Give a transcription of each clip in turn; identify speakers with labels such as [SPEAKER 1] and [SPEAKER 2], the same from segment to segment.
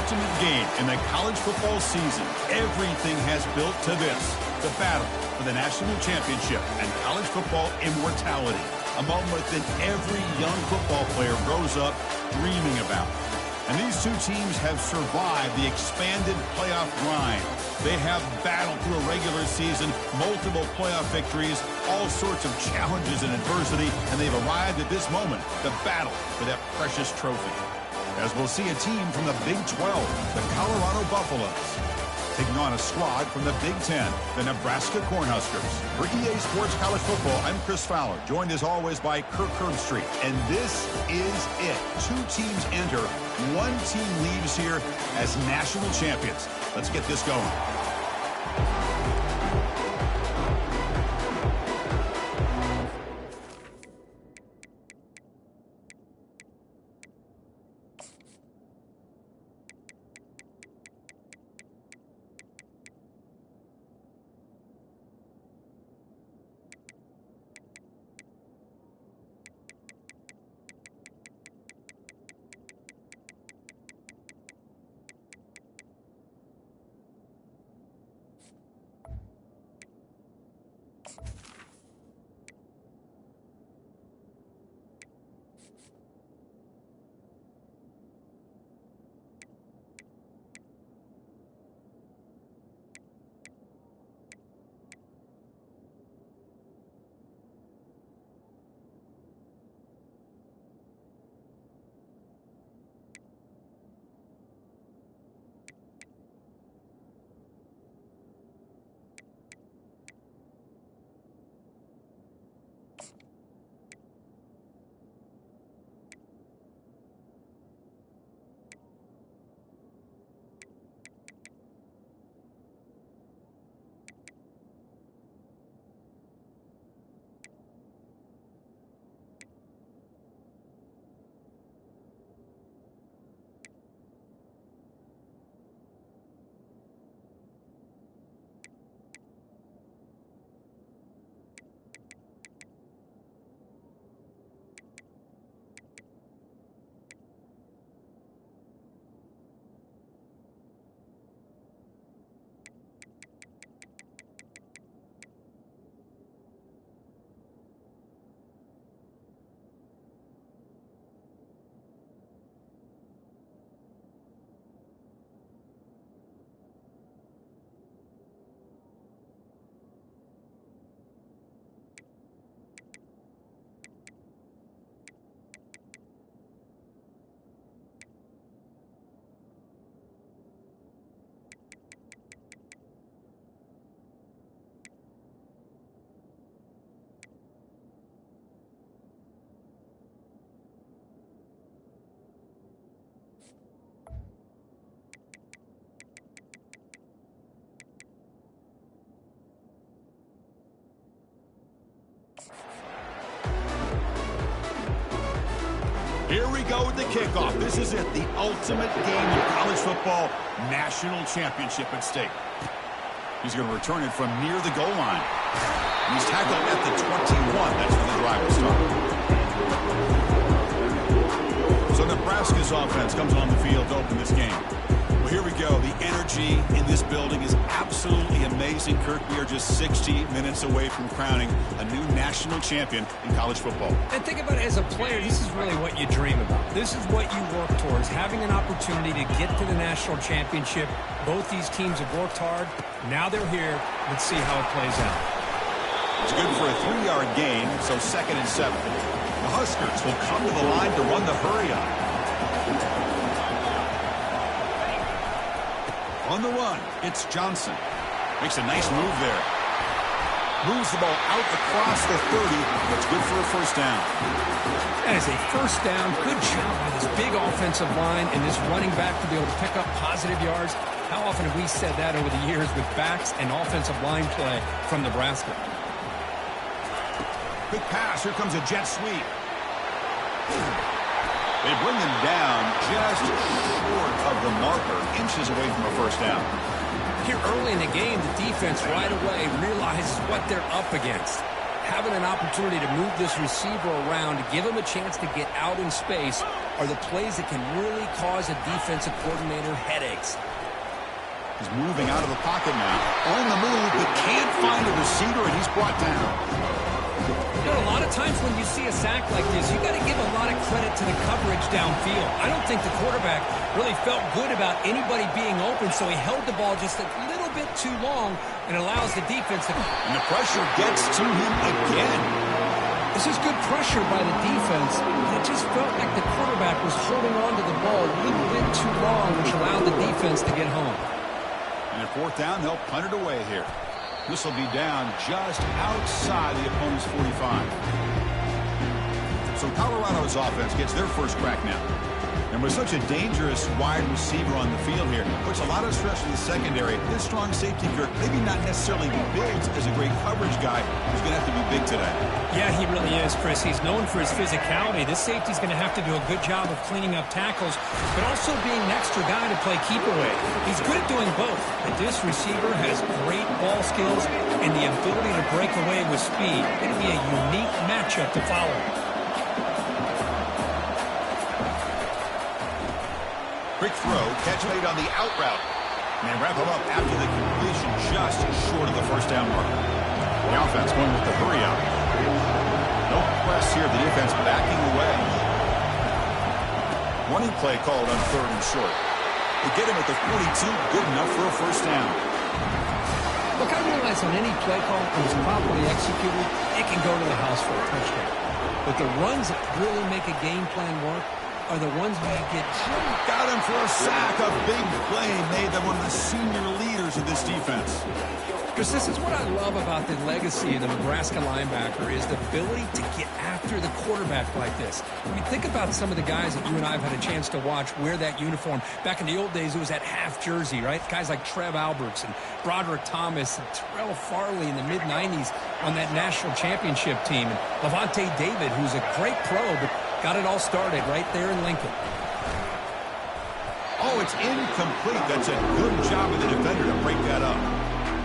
[SPEAKER 1] ultimate game in the college football season. Everything has built to this, the battle for the national championship and college football immortality, a moment that every young football player grows up dreaming about. And these two teams have survived the expanded playoff grind. They have battled through a regular season, multiple playoff victories, all sorts of challenges and adversity, and they've arrived at this moment, the battle for that precious trophy. As we'll see a team from the Big 12, the Colorado Buffaloes, taking on a squad from the Big 10, the Nebraska Cornhuskers. For EA Sports College Football, I'm Chris Fowler, joined as always by Kirk Herbstreit. And this is it. Two teams enter, one team leaves here as national champions. Let's get this going. Here we go with the kickoff. This is it, the ultimate game of college football, national championship at stake. He's going to return it from near the goal line. He's tackled at the 21. That's where the drive will start. So Nebraska's offense comes on the field to open this game. Well, here we go. The energy in this building is absolutely amazing, Kirk. We are just 60 minutes away from crowning a new national champion in college football.
[SPEAKER 2] And think about it, as a player, this is really what you dream about. This is what you work towards, having an opportunity to get to the national championship. Both these teams have worked hard. Now they're here. Let's see how it plays out.
[SPEAKER 1] It's good for a 3-yard gain, so 2nd and 7. The Huskers will come to the line to run the hurry-up. On the run, it's Johnson. Makes a nice move there. Moves the ball out across the 30. That's good for a first down.
[SPEAKER 2] That is a first down. Good job by this big offensive line and this running back to be able to pick up positive yards. How often have we said that over the years with backs and offensive line play from Nebraska?
[SPEAKER 1] Quick pass. Here comes a jet sweep. They bring them down just short of the marker, inches away from a first down.
[SPEAKER 2] Here early in the game, the defense right away realizes what they're up against. having an opportunity to move this receiver around, to give him a chance to get out in space, are the plays that can really cause a defensive coordinator headaches.
[SPEAKER 1] He's moving out of the pocket now. On the move, but can't find a receiver, and he's brought down.
[SPEAKER 2] You know, a lot of times when you see a sack like this, you got to give a lot of credit to the coverage downfield. I don't think the quarterback really felt good about anybody being open, so he held the ball just a little bit too long and allows the defense to...
[SPEAKER 1] And the pressure gets to him again.
[SPEAKER 2] This is good pressure by the defense, but it just felt like the quarterback was holding on to the ball a little bit too long, which allowed the defense to get home.
[SPEAKER 1] And at fourth down, they'll punt it away here. This will be down just outside the opponent's 45. So Colorado's offense gets their first crack now. And with such a dangerous wide receiver on the field here, puts a lot of stress on the secondary. This strong safety, Kirk, maybe not necessarily built as a great coverage guy. He's going to have to be big today.
[SPEAKER 3] Yeah, he really is, Chris. He's known for his physicality. This safety's going to have to do a good job of cleaning up tackles, but also being an extra guy to play keep away. He's good at doing both, but this receiver has great ball skills and the ability to break away with speed. It'll be a unique matchup to follow.
[SPEAKER 1] Quick throw, catch made on the out route. And they wrap him up after the completion just short of the first down marker. The offense going with the hurry out. No press here. The defense backing away. Running play called on third and short. They get him at the 42. Good enough for a first down.
[SPEAKER 2] Look, I realize on any play call, when it's properly executed, it can go to the house for a touchdown. But the runs that really make a game plan work are the ones where you get...
[SPEAKER 1] Got him for a sack. A big play made them one of the senior leaders of this defense.
[SPEAKER 2] Chris, this is what I love about the legacy of the Nebraska linebacker is the ability to get after the quarterback like this. I mean, think about some of the guys that you and I have had a chance to watch wear that uniform. Back in the old days, it was that half jersey, right? Guys like Trev Alberts and Broderick Thomas and Terrell Farley in the mid-90s on that national championship team. And Levante David, who's a great pro, but got it all started right there in Lincoln.
[SPEAKER 1] Oh, it's incomplete. That's a good job of the defender to break that up.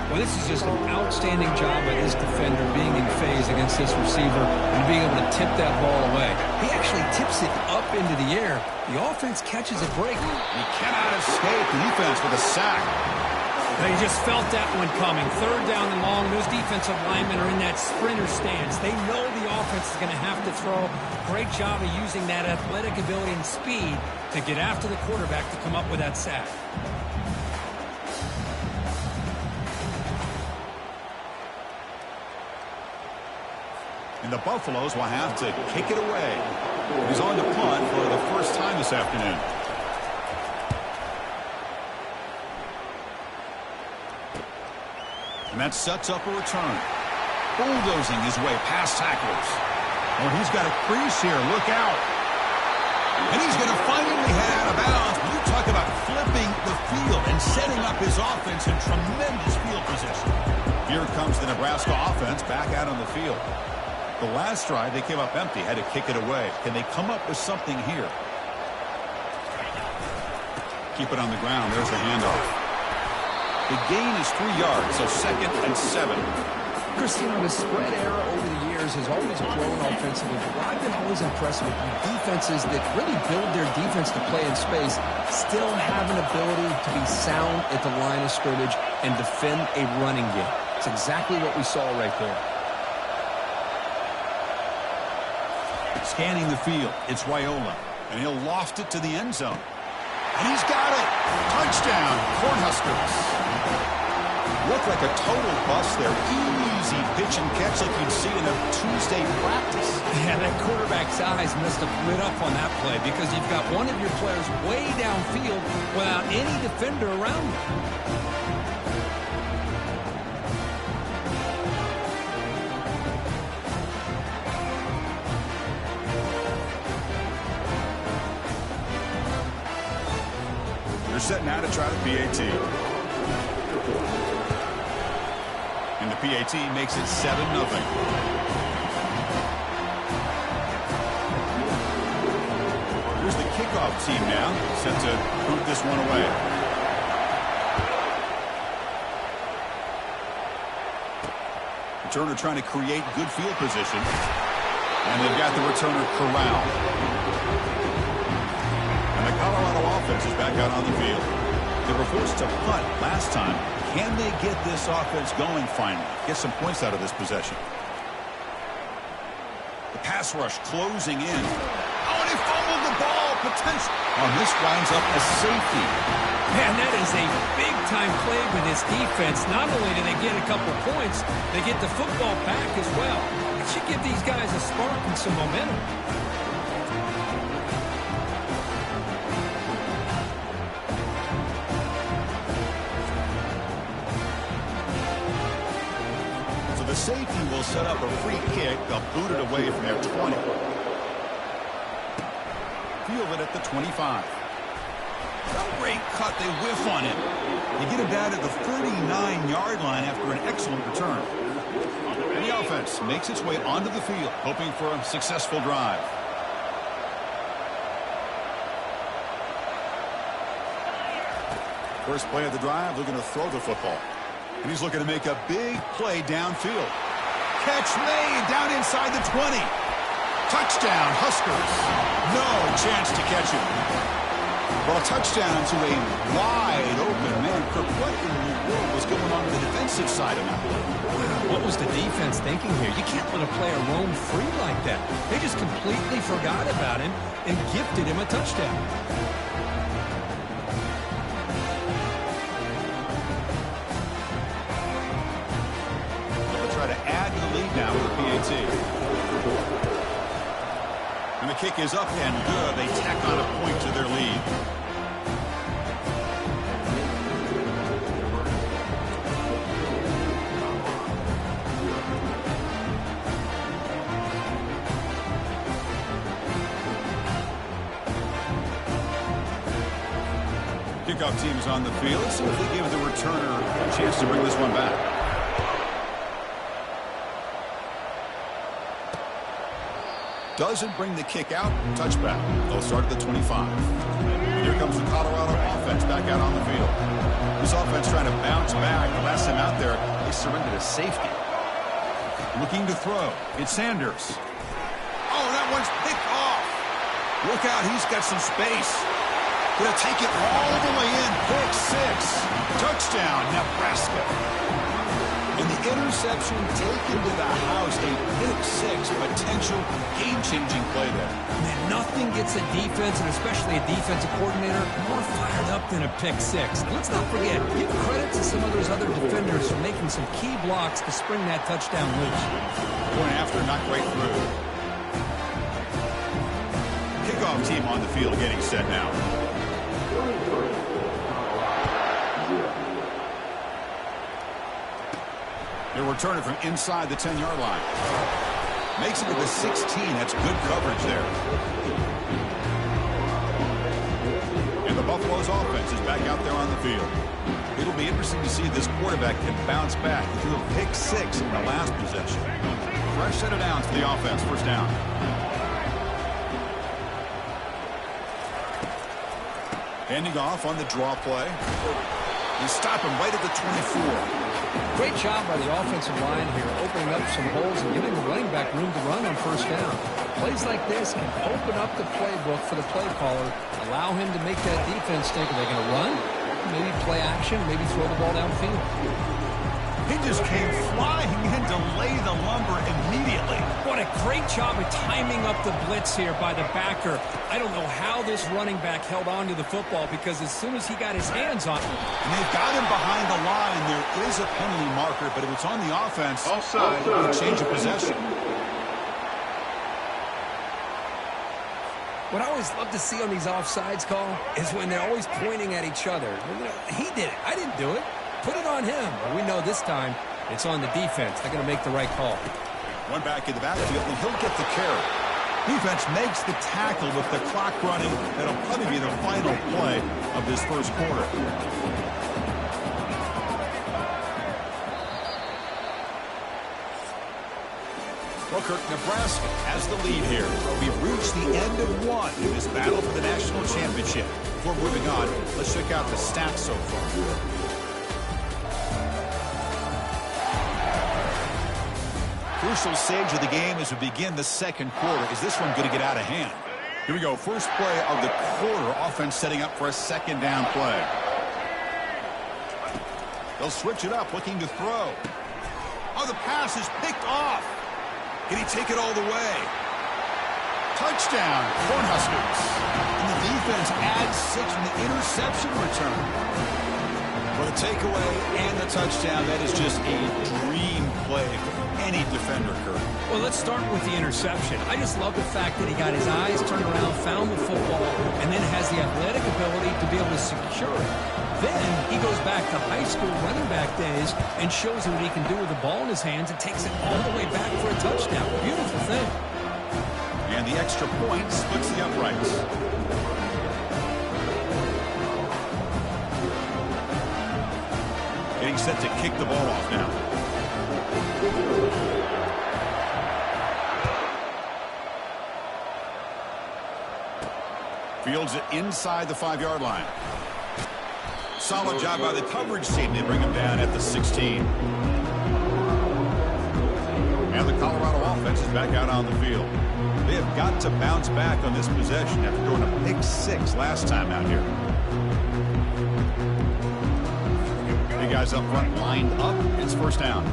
[SPEAKER 2] Well, this is just an outstanding job by this defender being in phase against this receiver and being able to tip that ball away. He actually tips it up into the air. The offense catches a break.
[SPEAKER 1] He cannot escape the defense with a sack.
[SPEAKER 3] They just felt that one coming. Third down and long. Those defensive linemen are in that sprinter stance. They know the offense is going to have to throw. Great job of using that athletic ability and speed to get after the quarterback to come up with that sack.
[SPEAKER 1] And the Buffaloes will have to kick it away. He's on the punt for the first time this afternoon. And that sets up a return. Bulldozing his way past tacklers. Oh, he's got a crease here. Look out. And he's going to finally head out of bounds. You talk about flipping the field and setting up his offense in tremendous field position. Here comes the Nebraska offense back out on the field. The last drive, they came up empty, had to kick it away. Can they come up with something here? Keep it on the ground. There's the handoff. The gain is 3 yards, so 2nd and 7.
[SPEAKER 2] Christina, the spread era over the years has always grown offensively, but what I've been always impressed with defenses that really build their defense to play in space still have an ability to be sound at the line of scrimmage and defend a running game. It's exactly what we saw right there.
[SPEAKER 1] Scanning the field, it's Raiola, and he'll loft it to the end zone. And he's got it. Touchdown, Cornhuskers. Looked like a total bust there. Easy pitch and catch like you'd see in a Tuesday practice.
[SPEAKER 2] Yeah, that quarterback's eyes must have lit up on that play because you've got one of your players way downfield without any defender around him.
[SPEAKER 1] They're set now to try the PAT. And the PAT makes it 7-0. Here's the kickoff team now, set to boot this one away. Returner trying to create good field position. And they've got the returner corralled. And the Colorado offense is back out on the field. They were forced to punt last time. Can they get this offense going finally? Get some points out of this possession. The pass rush closing in. Oh, and he fumbled the ball. Potential. Oh, this winds up a safety.
[SPEAKER 3] Man, that is a big-time play with this defense. Not only do they get a couple points, they get the football back as well. It should give these guys a spark and some momentum.
[SPEAKER 1] So the safety will set up a free kick. They'll boot it away from their 20. Field it at the 25. Great cut. They whiff on him. They get him down at the 39-yard line after an excellent return. And the offense makes its way onto the field, hoping for a successful drive. First play of the drive, looking to throw the football. And he's looking to make a big play downfield. Catch made down inside the 20. Touchdown, Huskers. No chance to catch him. Well, a touchdown to a wide open man. Kirk, what in the world was going on the defensive side of that play?
[SPEAKER 2] What was the defense thinking here? You can't let a player roam free like that. They just completely forgot about him and gifted him a touchdown.
[SPEAKER 1] They'll try to add to the lead now with the PAT. And the kick is up and good. They tack on a point to their lead. Kickoff team is on the field. Let's see if they give the returner a chance to bring this one back. Doesn't bring the kick out. Touchback. They'll start at the 25. And here comes the Colorado offense back out on the field. This offense trying to bounce back. The last time out there, they surrendered a safety. Looking to throw. It's Sanders. Oh, that one's picked off. Look out. He's got some space. Gonna take it all the way in. Pick six. Touchdown, Nebraska. And the interception taken to the house. A pick six. Potential game-changing play there.
[SPEAKER 2] Man, nothing gets a defense, and especially a defensive coordinator, more fired up than a pick six. And let's not forget, give credit to some of those other defenders for making some key blocks to spring that touchdown loose.
[SPEAKER 1] Going after, not quite through. Kickoff team on the field getting set now. They're returning from inside the 10-yard line. Makes it to the 16. That's good coverage there. And the Buffalo's offense is back out there on the field. It'll be interesting to see if this quarterback can bounce back. He threw a pick six in the last possession. Fresh set of downs for the offense. First down. Handing off on the draw play. You stop him right at the 24.
[SPEAKER 2] Great job by the offensive line here, opening up some holes and giving the running back room to run on first down. Plays like this can open up the playbook for the play caller, allow him to make that defense think, are they going to run? Maybe play action, maybe throw the ball downfield.
[SPEAKER 1] He just came flying in to lay the lumber immediately.
[SPEAKER 3] What a great job of timing up the blitz here by the backer. I don't know how this running back held on to the football, because as soon as he got his hands on it.
[SPEAKER 1] And they've got him behind the line. There is a penalty marker, but if it's on the offense, offside. It'll change of possession.
[SPEAKER 2] What I always love to see on these offsides call is when they're always pointing at each other. He did it. I didn't do it. Put it on him. We know this time it's on the defense. They're going to make the right call.
[SPEAKER 1] One back in the backfield, and he'll get the carry. Defense makes the tackle with the clock running. That'll probably be the final play of this first quarter. Well, Kirk, Nebraska has the lead here. We've reached the end of one in this battle for the national championship. Before moving on, let's check out the stats so far. Crucial stage of the game as we begin the second quarter. Is this one going to get out of hand? Here we go. First play of the quarter. Offense setting up for a second down play. They'll switch it up, looking to throw. Oh, the pass is picked off. Can he take it all the way? Touchdown, Cornhuskers. And the defense adds 6 from the interception return. For the takeaway and the touchdown, that is just a dream play for any defender, Kurt.
[SPEAKER 2] Well, let's start with the interception. I just love the fact that he got his eyes turned around, found the football, and then has the athletic ability to be able to secure it. Then he goes back to high school running back days and shows you what he can do with the ball in his hands and takes it all the way back for a touchdown. Beautiful thing.
[SPEAKER 1] And the extra point splits the uprights. Getting set to kick the ball off now. Fields it inside the 5-yard line. Solid job by the coverage team. They bring him down at the 16. And the Colorado offense is back out on the field. They have got to bounce back on this possession after throwing a pick 6 last time out here. Big guys up front lined up. It's first down.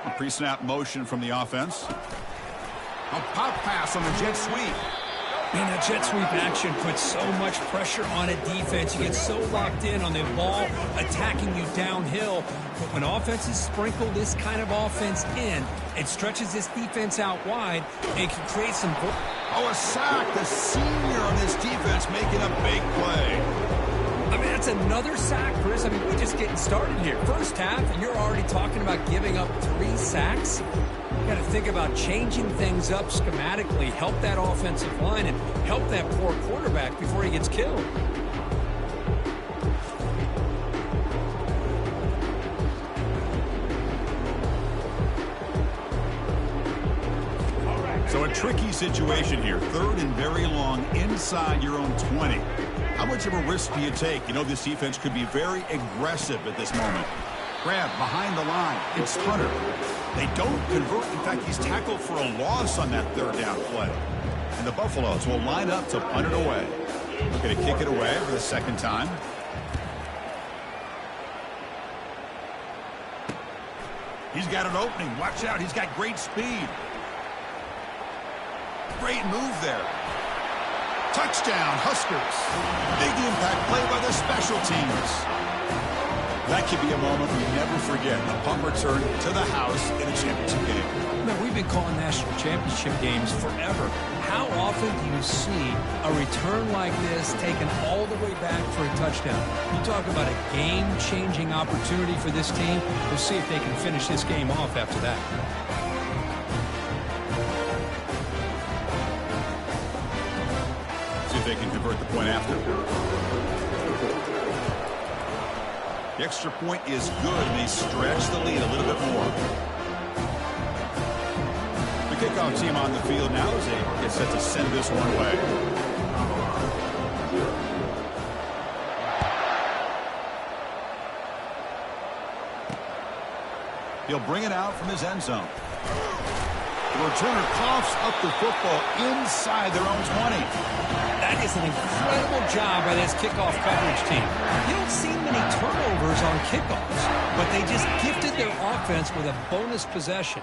[SPEAKER 1] A pre-snap motion from the offense. A pop pass on the jet sweep.
[SPEAKER 2] Man, that jet sweep action puts so much pressure on a defense. You get so locked in on the ball attacking you downhill. But when offenses sprinkle this kind of offense in, it stretches this defense out wide and can create some...
[SPEAKER 1] Oh, a sack. The senior on this defense making a big play.
[SPEAKER 2] I mean, that's another sack, Chris. I mean, we're just getting started here. First half, and you're already talking about giving up 3 sacks. You got to think about changing things up schematically, help that offensive line, and help that poor quarterback before he gets killed.
[SPEAKER 1] So a tricky situation here. 3rd and very long inside your own 20. How much of a risk do you take? You know, this defense could be very aggressive at this moment. Grab behind the line. It's Hunter. They don't convert. In fact, he's tackled for a loss on that 3rd down play. And the Buffaloes will line up to punt it away. Looking to kick it away for the second time. He's got an opening. Watch out. He's got great speed. Great move there. Touchdown, Huskers. Big impact play by the special teams. That could be a moment we never forget. A punt return to the house in a championship game.
[SPEAKER 2] Man, we've been calling national championship games forever. How often do you see a return like this taken all the way back for a touchdown? You talk about a game-changing opportunity for this team. We'll see if they can finish this game off after that.
[SPEAKER 1] See if they can convert the point after. The extra point is good, and they stretch the lead a little bit more. The kickoff team on the field now as they get set to send this one away. He'll bring it out from his end zone. The returner coughs up the football inside their own 20.
[SPEAKER 2] That is an incredible job by this kickoff coverage team. You don't see many turnovers on kickoffs, but they just gifted their offense with a bonus possession.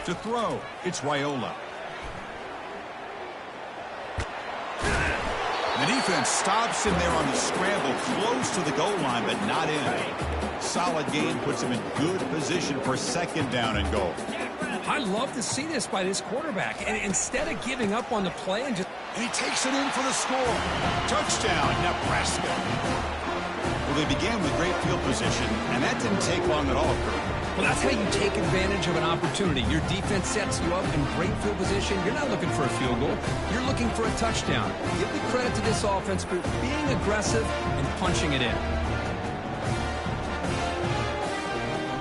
[SPEAKER 1] To throw, it's Raiola. The defense stops him there on the scramble, close to the goal line, but not in. Solid gain puts him in good position for 2nd down and goal.
[SPEAKER 2] I love to see this by this quarterback. And instead of giving up on the play and just...
[SPEAKER 1] And he takes it in for the score. Touchdown, Nebraska. Well, they began with great field position, and that didn't take long at all, Kurt.
[SPEAKER 2] Well, that's how you take advantage of an opportunity. Your defense sets you up in great field position. You're not looking for a field goal. You're looking for a touchdown. Give the credit to this offense for being aggressive and punching it in.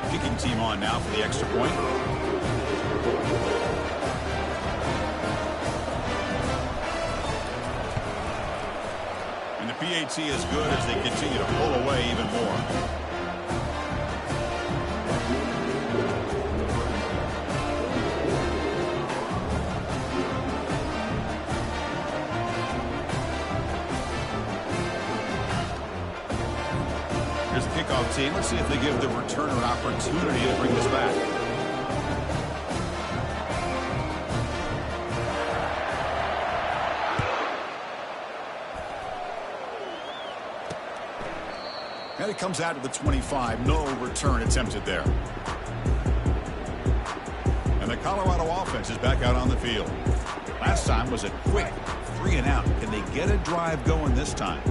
[SPEAKER 1] Kicking team on now for the extra point. And the PAT is good as they continue to pull away even more. Here's the kickoff team. Let's see if they give the returner an opportunity to bring this back. And it comes out to the 25. No return attempted there. And the Colorado offense is back out on the field. Last time was a quick 3 and out. Can they get a drive going this time?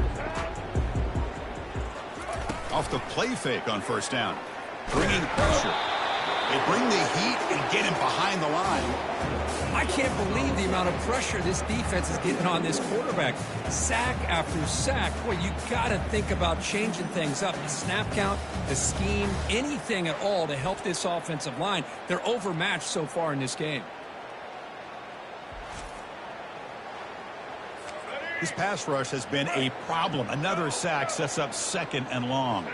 [SPEAKER 1] Off the play fake on first down. Bringing pressure. They bring the heat and get him behind the line.
[SPEAKER 2] I can't believe the amount of pressure this defense is getting on this quarterback. Sack after sack. Boy, you got to think about changing things up. The snap count, the scheme, anything at all to help this offensive line. They're overmatched so far in this game.
[SPEAKER 1] This pass rush has been a problem. Another sack sets up 2nd and long.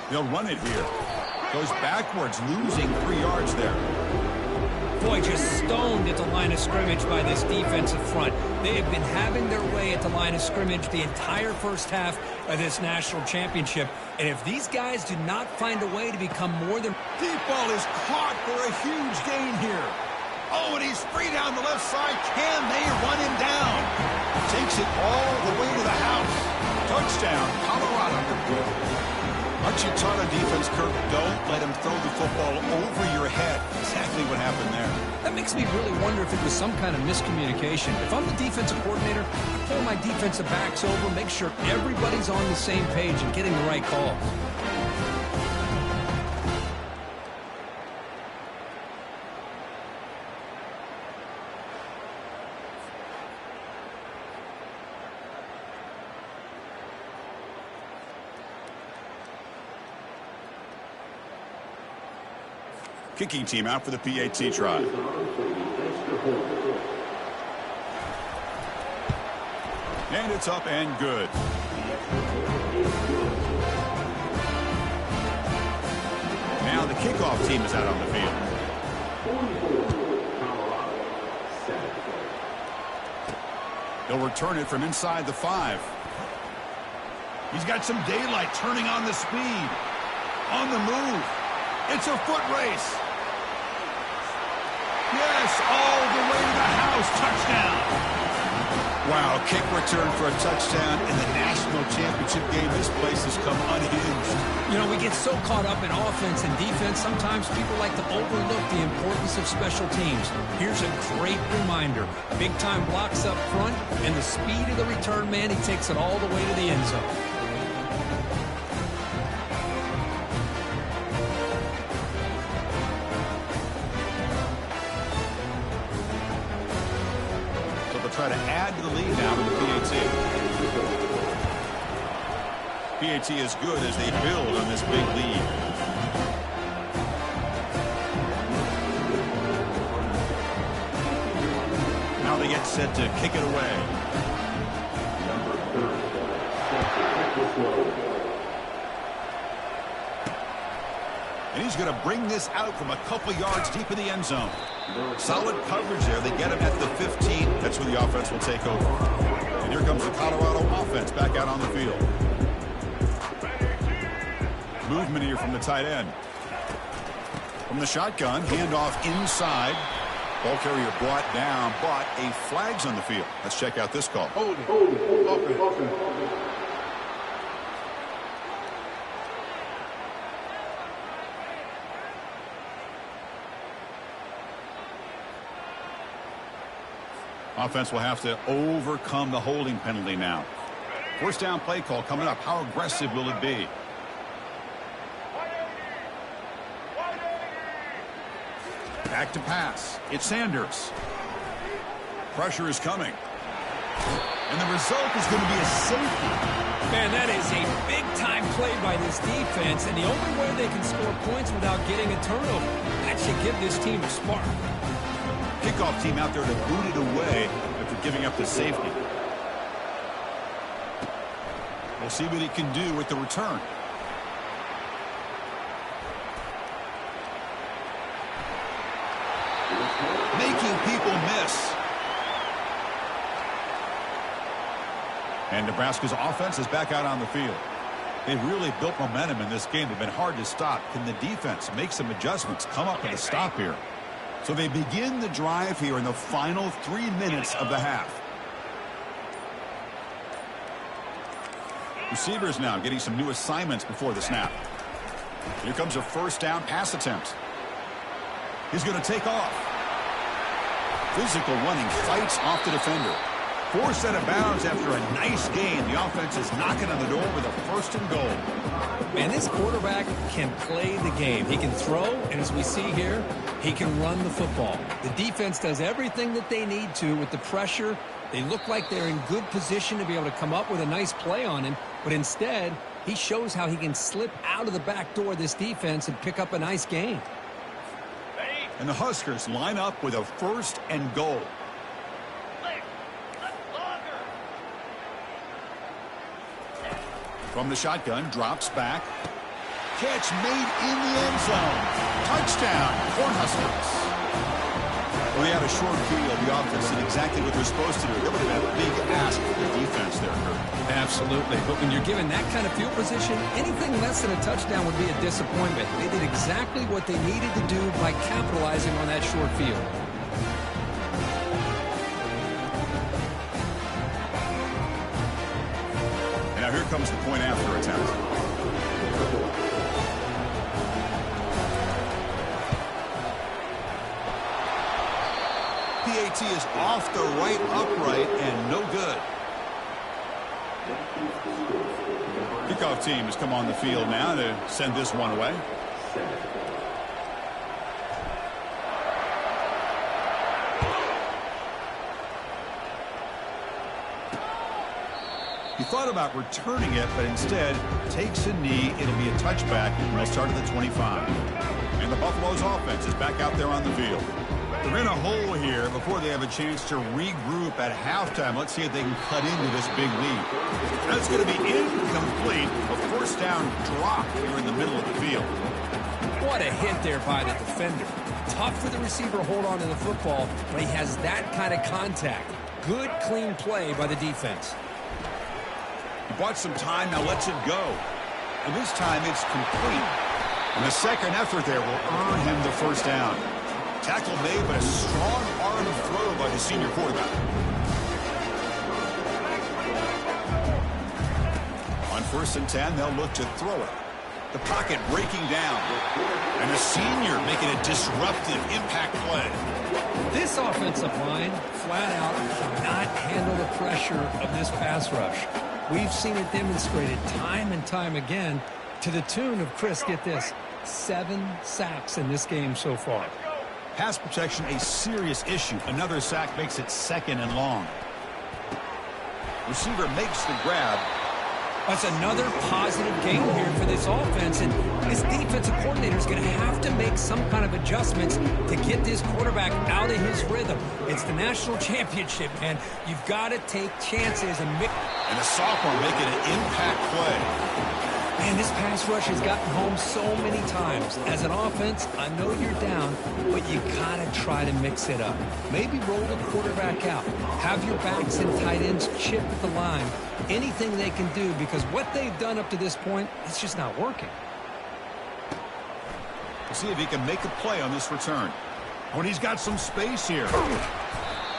[SPEAKER 1] They'll run it here. Goes backwards, losing 3 yards there.
[SPEAKER 3] Boy, just stoned at the line of scrimmage by this defensive front. They have been having their way at the line of scrimmage the entire first half of this national championship. And if these guys do not find a way to become more than...
[SPEAKER 1] Deep ball is caught for a huge gain here. Oh, and he's free down the left side. Can they run him down? Takes it all the way to the house. Touchdown, Colorado. Aren't you taught on defense, Kirk? Don't let him throw the football over your head. Exactly what happened there.
[SPEAKER 2] That makes me really wonder if it was some kind of miscommunication. If I'm the defensive coordinator, I pull my defensive backs over, make sure everybody's on the same page and getting the right calls.
[SPEAKER 1] Kicking team out for the PAT try. And it's up and good. Now the kickoff team is out on the field. They'll return it from inside the 5. He's got some daylight, turning on the speed. On the move. It's a foot race. Yes, all the way to the house. Touchdown. Wow, kick return for a touchdown in the national championship game. This place has come unhinged.
[SPEAKER 2] You know, we get so caught up in offense and defense, sometimes people like to overlook the importance of special teams. Here's a great reminder. Big-time blocks up front, and the speed of the return man, he takes it all the way to the end zone.
[SPEAKER 1] Try to add to the lead now with the PAT. PAT is good as they build on this big lead. Now they get set to kick it away. And he's going to bring this out from a couple yards deep in the end zone. Solid coverage there. They get him at the 15. That's where the offense will take over. And here comes the Colorado offense back out on the field. Movement here from the tight end. From the shotgun, handoff inside. Ball carrier brought down, but a flag's on the field. Let's check out this call. Offense will have to overcome the holding penalty now. First down play call coming up. How aggressive will it be? Back to pass. It's Sanders. Pressure is coming. And the result is going to be a safety.
[SPEAKER 2] Man, that is a big-time
[SPEAKER 3] play by this defense, and the only way they can score points without getting a turnover. That should give this team a spark.
[SPEAKER 1] Kickoff team out there to boot it away after giving up the safety. We'll see what he can do with the return. Making people miss. And Nebraska's offense is back out on the field. They've really built momentum in this game. They've been hard to stop. Can the defense make some adjustments, come up with a stop here? So they begin the drive here in the final 3 minutes of the half. Receivers now getting some new assignments before the snap. Here comes a first down pass attempt. He's going to take off. Physical running fights off the defender. Forced out of bounds after a nice gain. The offense is knocking on the door with a first and goal.
[SPEAKER 3] Man, this quarterback can play the game. He can throw, and as we see here, he can run the football. The defense does everything that they need to with the pressure. They look like they're in good position to be able to come up with a nice play on him, but instead, he shows how he can slip out of the back door of this defense and pick up a nice gain.
[SPEAKER 1] And the Huskers line up with a first and goal. From the shotgun, drops back. Catch made in the end zone. Touchdown, Cornhuskers. Well, they had a short field. The offense did exactly what they're supposed to do. That would have been a big ask for the defense there, Kurt.
[SPEAKER 3] Absolutely. But when you're given that kind of field position, anything less than a touchdown would be a disappointment. They did exactly what they needed to do by capitalizing on that short field.
[SPEAKER 1] Now here comes the point after attempt. PAT is off the right upright and no good. Kickoff team has come on the field now to send this one away. He thought about returning it, but instead takes a knee. It'll be a touchback. We'll start at the 25. And the Buffalo's offense is back out there on the field. They're in a hole here before they have a chance to regroup at halftime. Let's see if they can cut into this big lead. That's going to be incomplete. A first down drop here in the middle of the field.
[SPEAKER 3] What a hit there by the defender. Tough for the receiver to hold on to the football, but he has that kind of contact. Good, clean play by the defense.
[SPEAKER 1] He bought some time, now lets it go. And this time it's complete. And the second effort there will earn him the first down. Tackle made, but a strong arm throw by the senior quarterback. On 1st and 10, they'll look to throw it. The pocket breaking down. And the senior making a disruptive impact play.
[SPEAKER 3] This offensive line, flat out, cannot handle the pressure of this pass rush. We've seen it demonstrated time and time again to the tune of, Chris, get this, 7 sacks in this game so far.
[SPEAKER 1] Pass protection, a serious issue. Another sack makes it 2nd and long. Receiver makes the grab.
[SPEAKER 3] That's another positive gain here for this offense, and this defensive coordinator is going to have to make some kind of adjustments to get this quarterback out of his rhythm. It's the national championship, and you've got to take chances. And
[SPEAKER 1] the sophomore making an impact play.
[SPEAKER 3] Man, this pass rush has gotten home so many times. As an offense, I know you're down, but you got to try to mix it up. Maybe roll the quarterback out. Have your backs and tight ends chip at the line. Anything they can do, because what they've done up to this point, it's just not working.
[SPEAKER 1] We'll see if he can make a play on this return. When he's got some space here.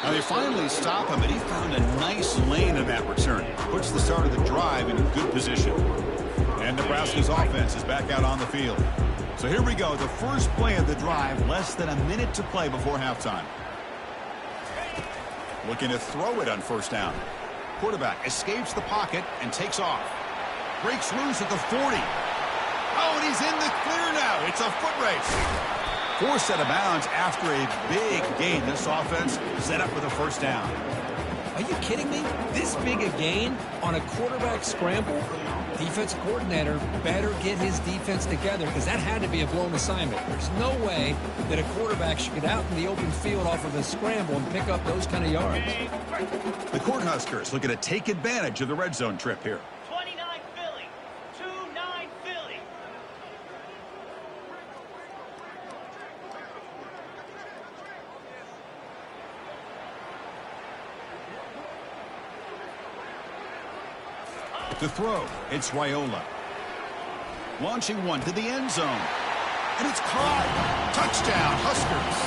[SPEAKER 1] Now they finally stop him, and he found a nice lane in that return. Puts the start of the drive in a good position. And Nebraska's offense is back out on the field. So here we go, the first play of the drive, less than a minute to play before halftime. Looking to throw it on 1st down. Quarterback escapes the pocket and takes off. Breaks loose at the 40. Oh, and he's in the clear now. It's a foot race. Forced out of bounds after a big gain. This offense set up with a 1st down.
[SPEAKER 2] Are you kidding me? This big a gain on a quarterback scramble? Defensive coordinator better get his defense together because that had to be a blown assignment. There's no way that a quarterback should get out in the open field off of a scramble and pick up those kind of yards.
[SPEAKER 1] The Cornhuskers looking to take advantage of the red zone trip here.
[SPEAKER 4] 29 Philly. 2-9 Philly.
[SPEAKER 1] To throw, it's Raiola. Launching one to the end zone. And it's caught. Touchdown, Huskers.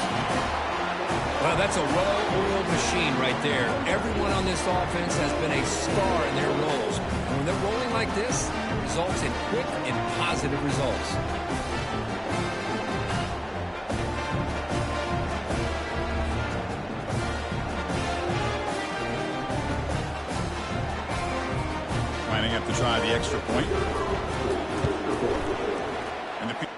[SPEAKER 2] Well, that's a well-oiled machine right there. Everyone on this offense has been a star in their roles. And when they're rolling like this, it results in quick and positive results.
[SPEAKER 1] Lining up to try the extra point. And the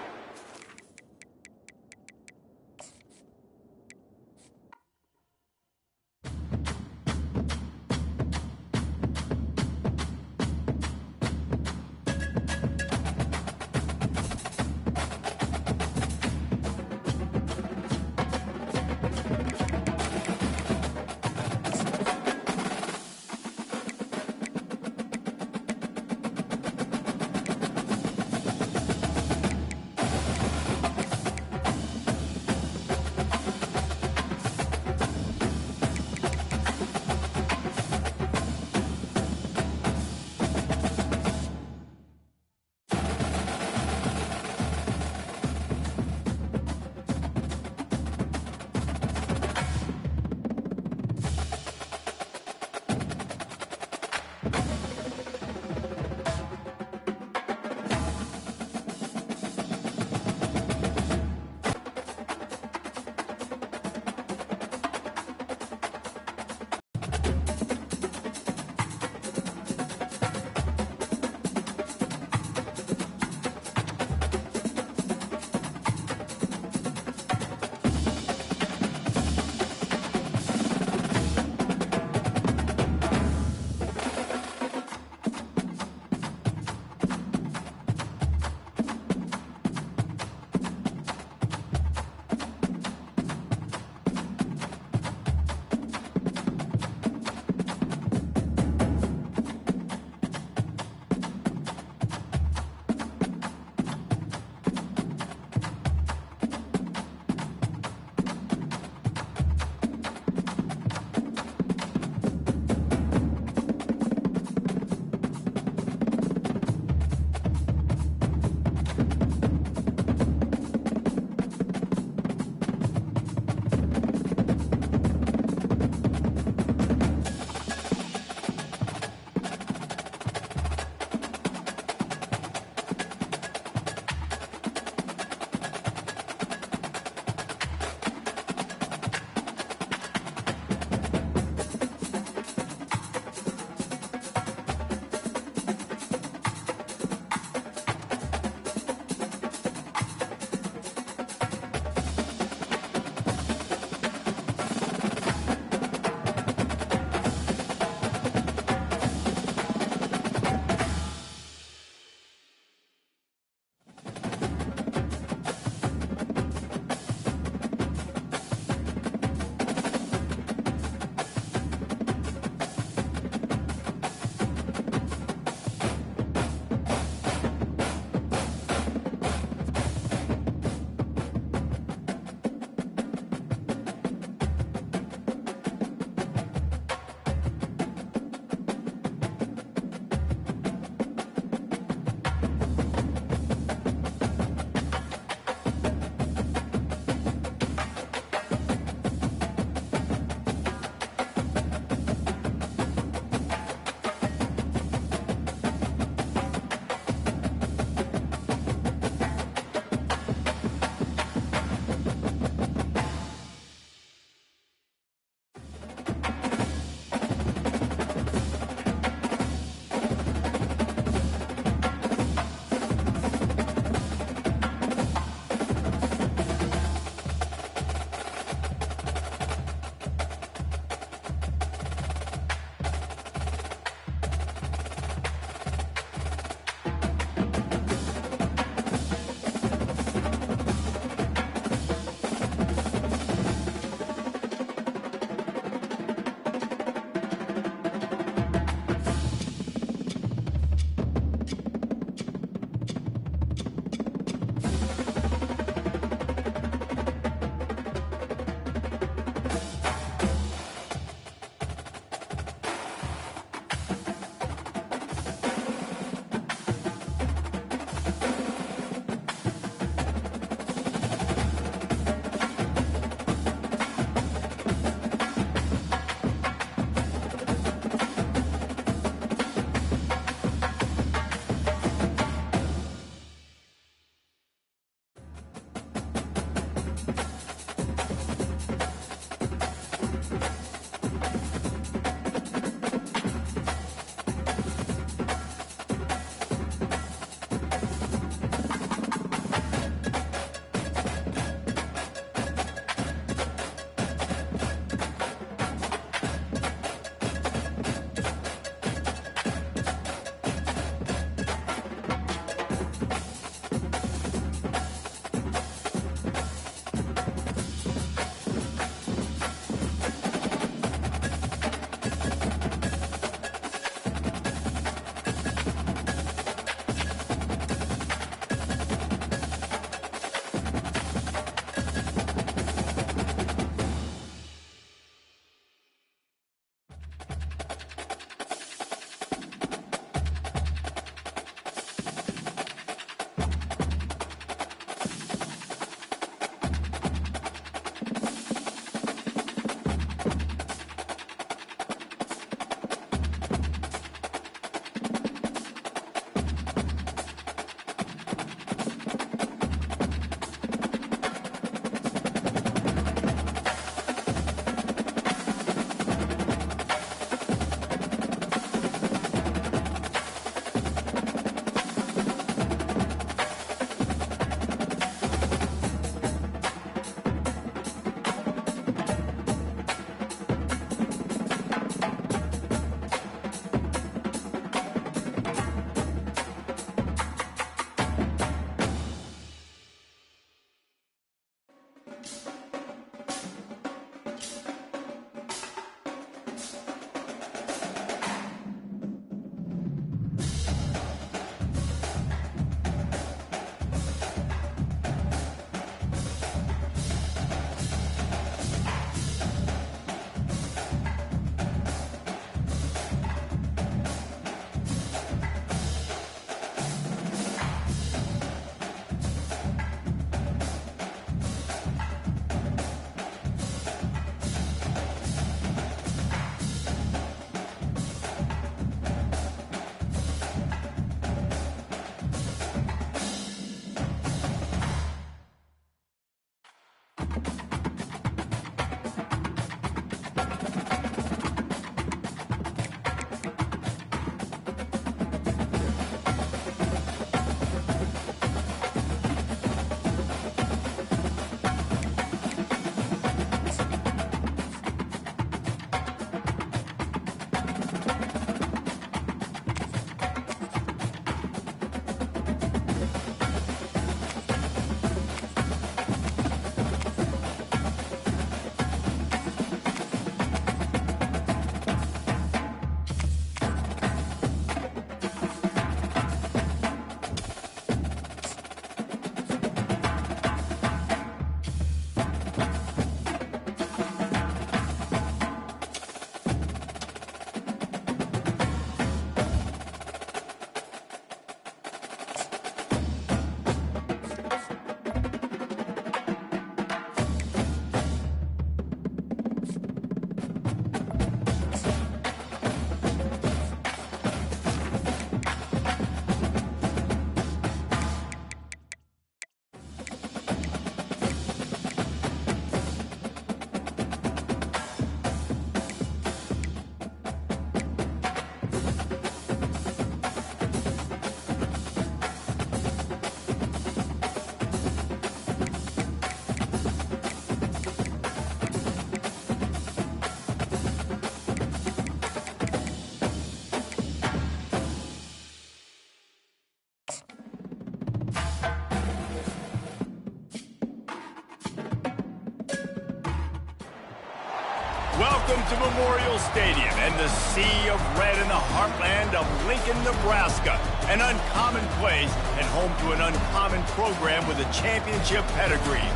[SPEAKER 5] Welcome to Memorial Stadium and the sea of red in the heartland of Lincoln, Nebraska. An uncommon place and home to an uncommon program with a championship pedigree.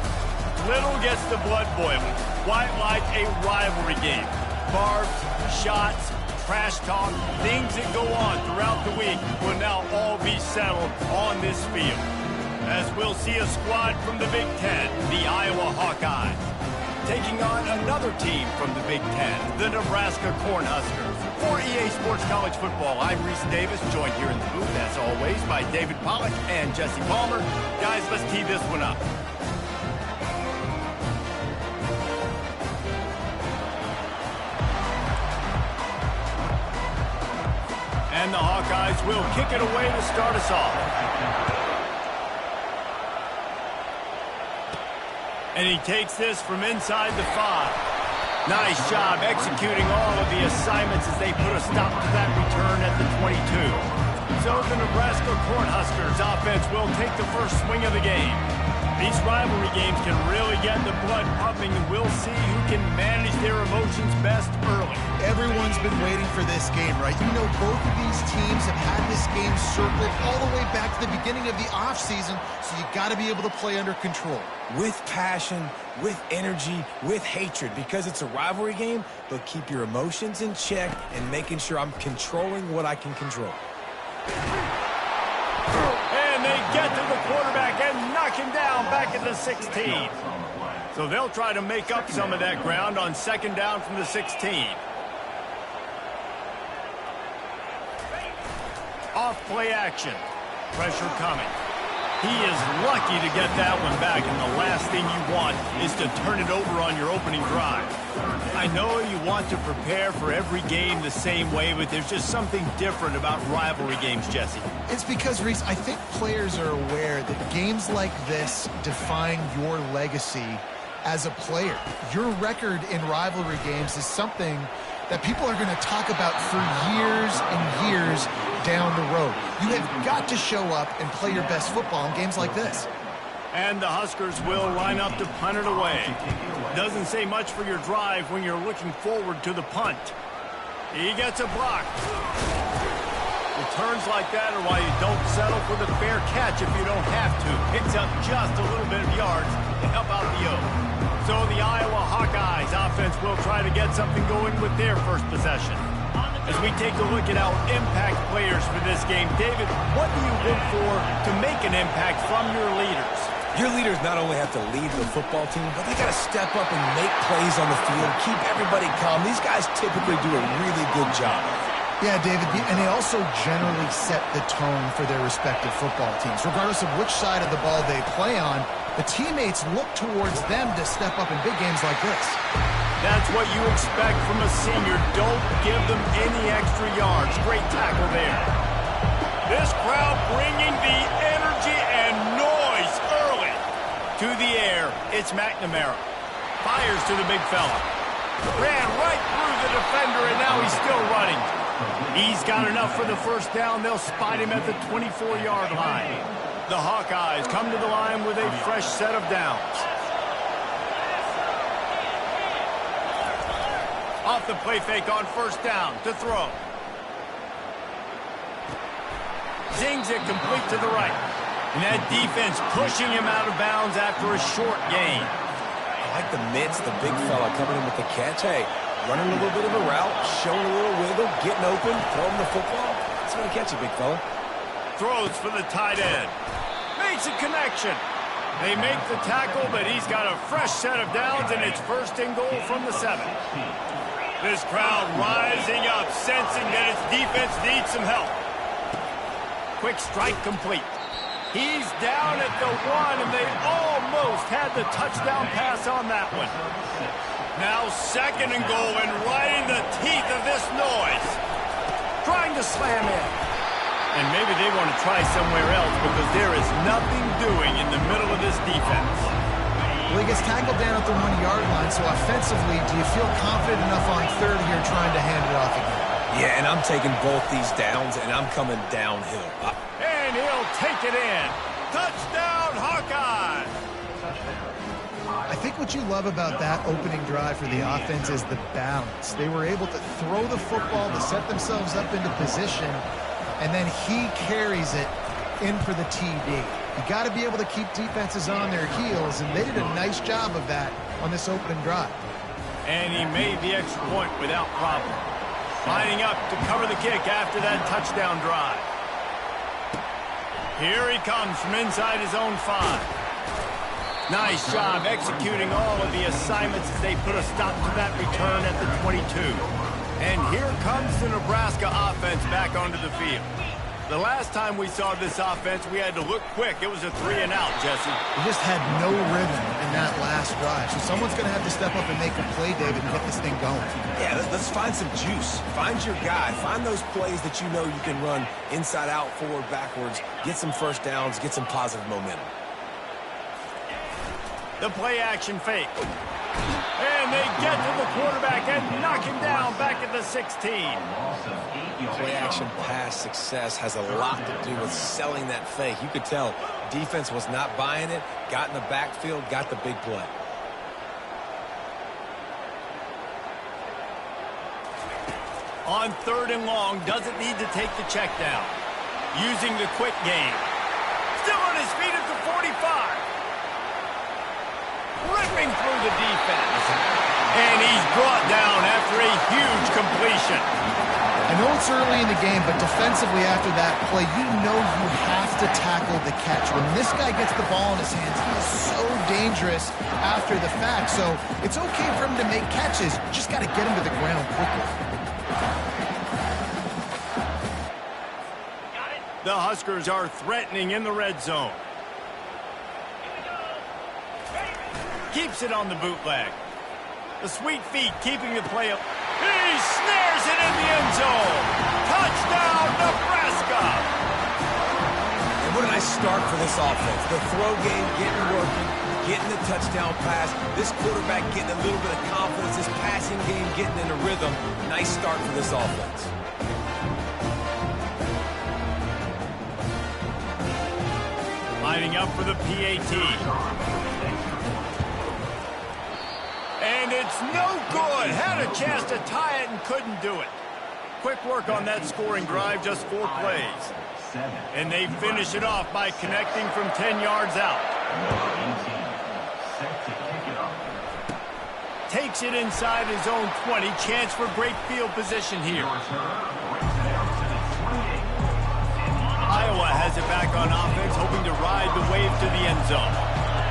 [SPEAKER 5] Little gets the blood boiling. Quite like a rivalry game. Barbs, shots, trash talk, things that go on throughout the week will now all be settled on this field. As we'll see a squad from the Big Ten, the Iowa Hawkeyes, taking on another team from the Big Ten, the Nebraska Cornhuskers. For EA Sports College Football, I'm Reese Davis, joined here in the booth, as always, by David Pollack and Jesse Palmer. Guys, let's tee this one up. And the Hawkeyes will kick it away to start us off. And he takes this from inside the 5. Nice job executing all of the assignments as they put a stop to that return at the 22. So the Nebraska Cornhuskers offense will take the first swing of the game. These rivalry games can really get the blood pumping, and we'll see who can manage their emotions best early.
[SPEAKER 6] Everyone's been waiting for this game, right? You know, both of these teams have had this game circled all the way back to the beginning of the offseason, so you got to be able to play under control.
[SPEAKER 7] With passion, with energy, with hatred, because it's a rivalry game, but keep your emotions in check and making sure I'm controlling what I can control.
[SPEAKER 5] And they get to the quarterback and knock him down back at the 16. So they'll try to make up some of that ground on second down from the 16. Off play action. Pressure coming. He is lucky to get that one back, and the last thing you want is to turn it over on your opening drive. I know you want to prepare for every game the same way, but there's just something different about rivalry games, Jesse.
[SPEAKER 6] It's because, Reese, I think players are aware that games like this define your legacy as a player. Your record in rivalry games is something that people are going to talk about for years and years down the road. You have got to show up and play your best football in games like this.
[SPEAKER 5] And the Huskers will line up to punt it away. Doesn't say much for your drive when you're looking forward to the punt. He gets a block. Returns like that are why you don't settle for the fair catch if you don't have to. Picks up just a little bit of yards to help out the O. So the Iowa Hawkeyes offense will try to get something going with their first possession. As we take a look at our impact players for this game, David, what do you look for to make an impact from your leaders?
[SPEAKER 7] Your leaders not only have to lead the football team, but they got to step up and make plays on the field, keep everybody calm. These guys typically do a really good job.
[SPEAKER 6] Yeah, David, and they also generally set the tone for their respective football teams. Regardless of which side of the ball they play on, the teammates look towards them to step up in big games like this.
[SPEAKER 5] That's what you expect from a senior. Don't give them any extra yards. Great tackle there. This crowd bringing the energy and noise early. To the air, it's McNamara. Fires to the big fella. Ran right through the defender, and now he's still running. He's got enough for the first down. They'll spot him at the 24-yard line. The Hawkeyes come to the line with a fresh set of downs. Off the play fake on first down to throw. Zings it complete to the right. And that defense pushing him out of bounds after a short gain.
[SPEAKER 7] I like the mitts, the big fella coming in with the catch. Hey, running a little bit of a route, showing a little wiggle, getting open, throwing the football. That's going to catch it, big fella.
[SPEAKER 5] Throws for the tight end. Makes a connection. They make the tackle, but he's got a fresh set of downs, and it's first and goal from the 7. This crowd rising up, sensing that its defense needs some help. Quick strike complete. He's down at the 1, and they almost had the touchdown pass on that one. Now second and goal, and right in the teeth of this noise. Trying to slam in. And maybe they want to try somewhere else because there is nothing doing in the middle of this defense.
[SPEAKER 6] Well, he gets tackled down at the 1-yard line, so offensively, do you feel confident enough on third here trying to hand it off again?
[SPEAKER 7] Yeah, and I'm taking both these downs, and I'm coming downhill.
[SPEAKER 5] And he'll take it in. Touchdown, Hawkeye!
[SPEAKER 6] I think think what you love about that opening drive for the offense is the balance. They were able to throw the football to set themselves up into position, and then he carries it in for the TD. You got to be able to keep defenses on their heels, and they did a nice job of that on this opening drive.
[SPEAKER 5] And he made the extra point without problem. Lining up to cover the kick after that touchdown drive. Here he comes from inside his own 5. Nice job executing all of the assignments as they put a stop to that return at the 22. And here comes the Nebraska offense back onto the field. The last time we saw this offense, we had to look quick. It was a 3-and-out, Jesse.
[SPEAKER 6] We just had no rhythm in that last drive. So someone's going to have to step up and make a play, David, and get this thing going.
[SPEAKER 7] Yeah, let's find some juice. Find your guy. Find those plays that you know you can run inside out, forward, backwards. Get some first downs. Get some positive momentum.
[SPEAKER 5] The play action fake. And they get to the quarterback and knock him down back at the 16.
[SPEAKER 7] Play action pass success has a lot to do with selling that fake. You could tell defense was not buying it, got in the backfield, got the big play.
[SPEAKER 5] On 3rd and long, doesn't need to take the check down. Using the quick game. Still on his feet at the 45. Ripping through the defense. And he's brought down after a huge completion.
[SPEAKER 6] I know it's early in the game, but defensively after that play, you know you have to tackle the catch. When this guy gets the ball in his hands, he is so dangerous after the fact. So it's okay for him to make catches. Just got to get him to the ground quickly.
[SPEAKER 5] The Huskers are threatening in the red zone. Keeps it on the bootleg. The sweet feet keeping the play up. He snares it in the end zone. Touchdown, Nebraska.
[SPEAKER 7] And what a nice start for this offense. The throw game getting working, getting the touchdown pass. This quarterback getting a little bit of confidence. This passing game getting in a rhythm. Nice start for this offense.
[SPEAKER 5] Lining up for the PAT. And it's no good. Had a chance to tie it and couldn't do it. Quick work on that scoring drive, just 4 plays. And they finish it off by connecting from 10 yards out. Takes it inside his own 20. Chance for great field position here. Iowa has it back on offense, hoping to ride the wave to the end zone.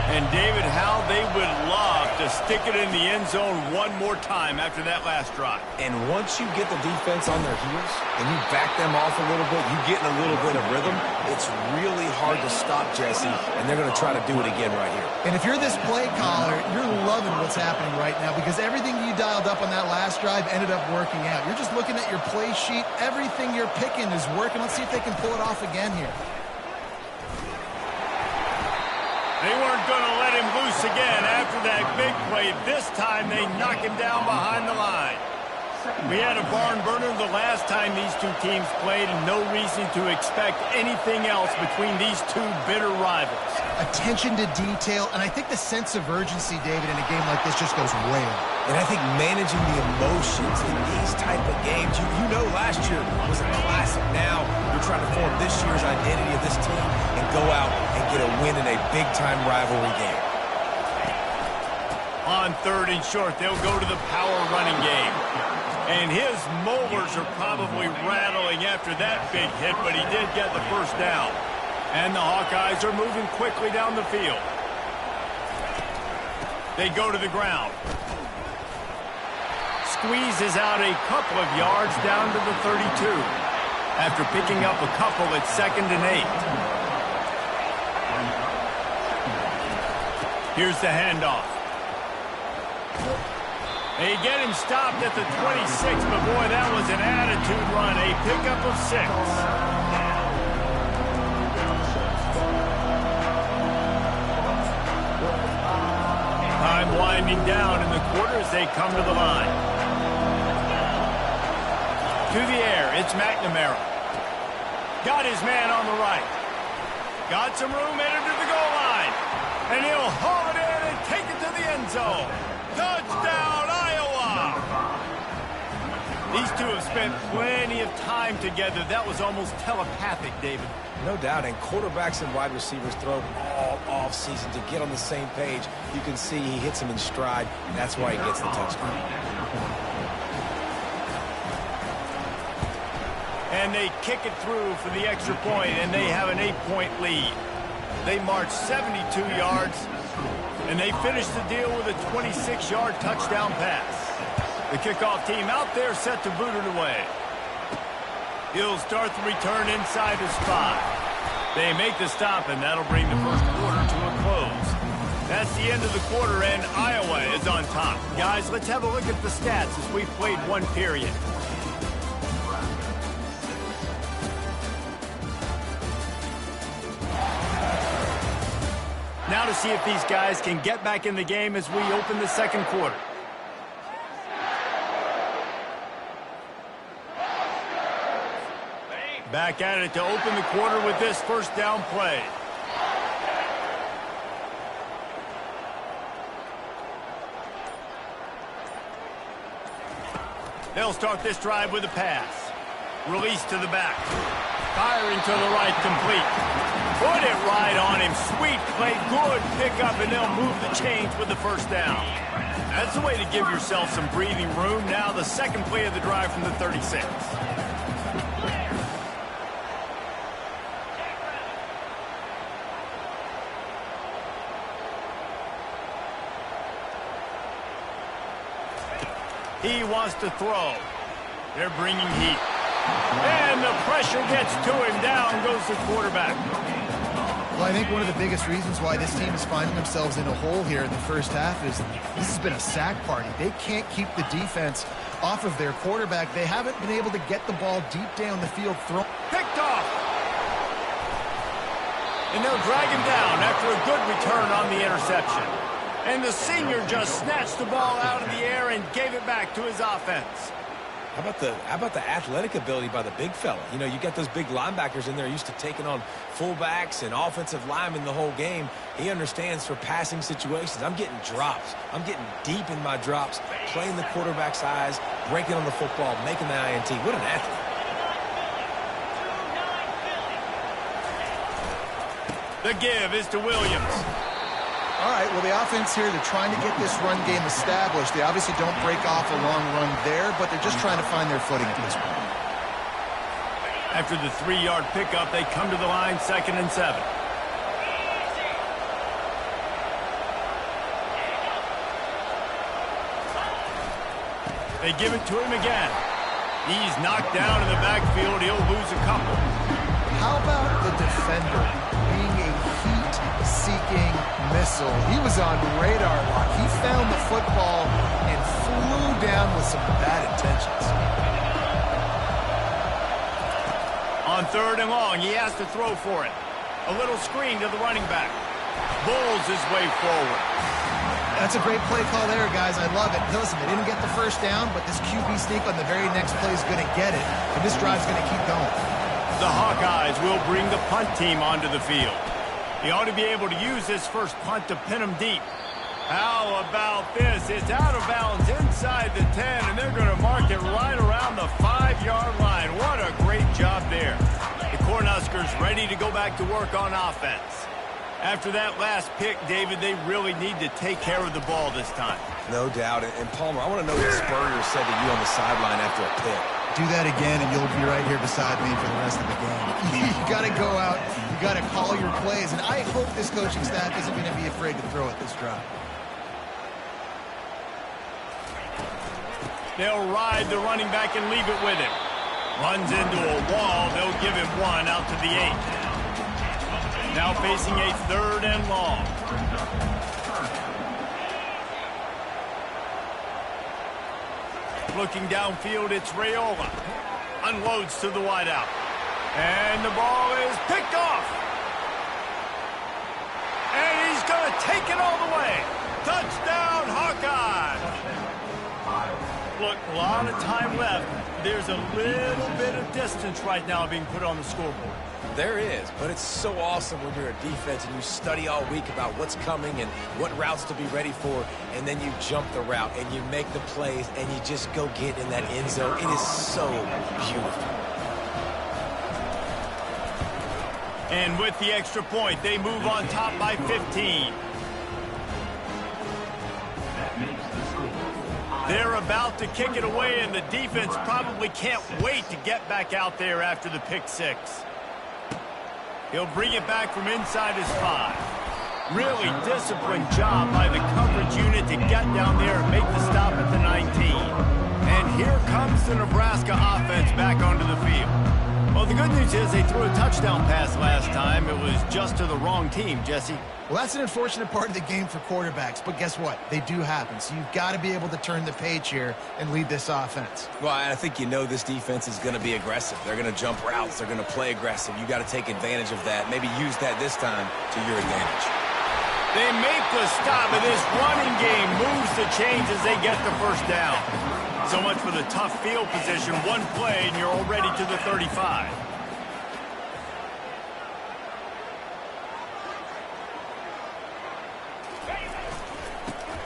[SPEAKER 5] And David, how they would love to stick it in the end zone one more time after that last drive.
[SPEAKER 7] And once you get the defense on their heels and you back them off a little bit, you get in a little bit of rhythm, it's really hard to stop, Jesse, and they're going to try to do it again right here.
[SPEAKER 6] And if you're this play caller, you're loving what's happening right now because everything you dialed up on that last drive ended up working out. You're just looking at your play sheet. Everything you're picking is working. Let's see if they can pull it off again here.
[SPEAKER 5] They weren't going to let him loose again after that big play. This time they knock him down behind the line. We had a barn burner the last time these two teams played, and no reason to expect anything else between these two bitter rivals.
[SPEAKER 6] Attention to detail, and I think the sense of urgency, David, in a game like this just goes way up.
[SPEAKER 7] And I think managing the emotions in these type of games, you know last year was a classic. Now you're trying to form this year's identity of this team and go out and get a win in a big-time rivalry game.
[SPEAKER 5] On 3rd and short, they'll go to the power running game. And his molars are probably rattling after that big hit, but he did get the first down. And the Hawkeyes are moving quickly down the field. They go to the ground. Squeezes out a couple of yards down to the 32. After picking up a couple at 2nd and 8. Here's the handoff. They get him stopped at the 26, but boy, that was an attitude run. A pickup of 6. Time winding down in the quarter as they come to the line. To the air, it's McNamara. Got his man on the right. Got some room, headed to the goal line. And he'll haul it in and take it to the end zone. Touchdown, Iowa! These two have spent plenty of time together. That was almost telepathic, David.
[SPEAKER 7] No doubt, and quarterbacks and wide receivers throw all off-season to get on the same page. You can see he hits them in stride. That's why he gets the touchdown.
[SPEAKER 5] And they kick it through for the extra point, and they have an 8-point lead. They march 72 yards, and they finish the deal with a 26-yard touchdown pass. The kickoff team out there set to boot it away. He'll start the return inside his 5. They make the stop, and that'll bring the first quarter to a close. That's the end of the quarter, and Iowa is on top. Guys, let's have a look at the stats as we've played one period. Now to see if these guys can get back in the game as we open the second quarter. Back at it to open the quarter with this first down play. They'll start this drive with a pass. Release to the back. Firing to the right, complete. Put it right on him. Sweet play, good pickup, and they'll move the chains with the first down. That's the way to give yourself some breathing room. Now the second play of the drive from the 36. He wants to throw. They're bringing heat. And the pressure gets to him. Down goes the quarterback.
[SPEAKER 6] Well, I think one of the biggest reasons why this team is finding themselves in a hole here in the first half is this has been a sack party. They can't keep the defense off of their quarterback. They haven't been able to get the ball deep down the field.
[SPEAKER 5] Picked off. And they'll drag him down after a good return on the interception. And the senior just snatched the ball out of the air and gave it back to his offense.
[SPEAKER 7] How about the athletic ability by the big fella? You know, you got those big linebackers in there used to taking on fullbacks and offensive linemen the whole game. He understands for passing situations. I'm getting drops. I'm getting deep in my drops, playing the quarterback's eyes, breaking on the football, making the INT. What an athlete.
[SPEAKER 5] The give is to Williams.
[SPEAKER 6] All right, well, the offense here, they're trying to get this run game established. They obviously don't break off a long run there, but they're just trying to find their footing at this point.
[SPEAKER 5] After the 3-yard pickup, they come to the line, 2nd and 7. They give it to him again. He's knocked down in the backfield. He'll lose a couple.
[SPEAKER 6] How about the defender being a heat-seeking missile? He was on radar lock. He found the football and flew down with some bad intentions.
[SPEAKER 5] On 3rd and long, he has to throw for it. A little screen to the running back. Bowls his way forward.
[SPEAKER 6] That's a great play call there, guys. I love it. Listen, they didn't get the first down, but this QB sneak on the very next play is going to get it, and this drive's going to keep going.
[SPEAKER 5] The Hawkeyes will bring the punt team onto the field. He ought to be able to use this first punt to pin him deep. How about this? It's out of bounds inside the 10, and they're going to mark it right around the 5-yard line. What a great job there. The Cornhuskers ready to go back to work on offense. After that last pick, David, they really need to take care of the ball this time.
[SPEAKER 7] No doubt. And Palmer, I want to know what Spurrier said to you on the sideline after a pick.
[SPEAKER 6] Do that again, and you'll be right here beside me for the rest of the game. You got to go out. You got to call your plays, and I hope this coaching staff isn't going to be afraid to throw at this drive.
[SPEAKER 5] They'll ride the running back and leave it with him. Runs into a wall. They'll give him one out to the 8. Now facing a 3rd and long. Looking downfield, it's Raiola. Unloads to the wideout. And the ball is picked off. And he's going to take it all the way. Touchdown, Hawkeye. Look, a lot of time left. There's a little bit of distance right now being put on the scoreboard.
[SPEAKER 7] There is, but it's so awesome when you're a defense and you study all week about what's coming and what routes to be ready for, and then you jump the route and you make the plays and you just go get in that end zone. It is so beautiful.
[SPEAKER 5] And with the extra point, they move on top by 15. They're about to kick it away, and the defense probably can't wait to get back out there after the pick six. He'll bring it back from inside his 5. Really disciplined job by the coverage unit to get down there and make the stop at the 19. And here comes the Nebraska offense back onto the field. Well, the good news is they threw a touchdown pass last time. It was just to the wrong team, Jesse.
[SPEAKER 6] Well, that's an unfortunate part of the game for quarterbacks, but guess what? They do happen, so you've got to be able to turn the page here and lead this offense.
[SPEAKER 7] Well, I think you know this defense is going to be aggressive. They're going to jump routes. They're going to play aggressive. You got to take advantage of that. Maybe use that this time to your advantage.
[SPEAKER 5] They make the stop, and this running game moves the chains as they get the first down. So much for the tough field position. One play, and you're already to the 35.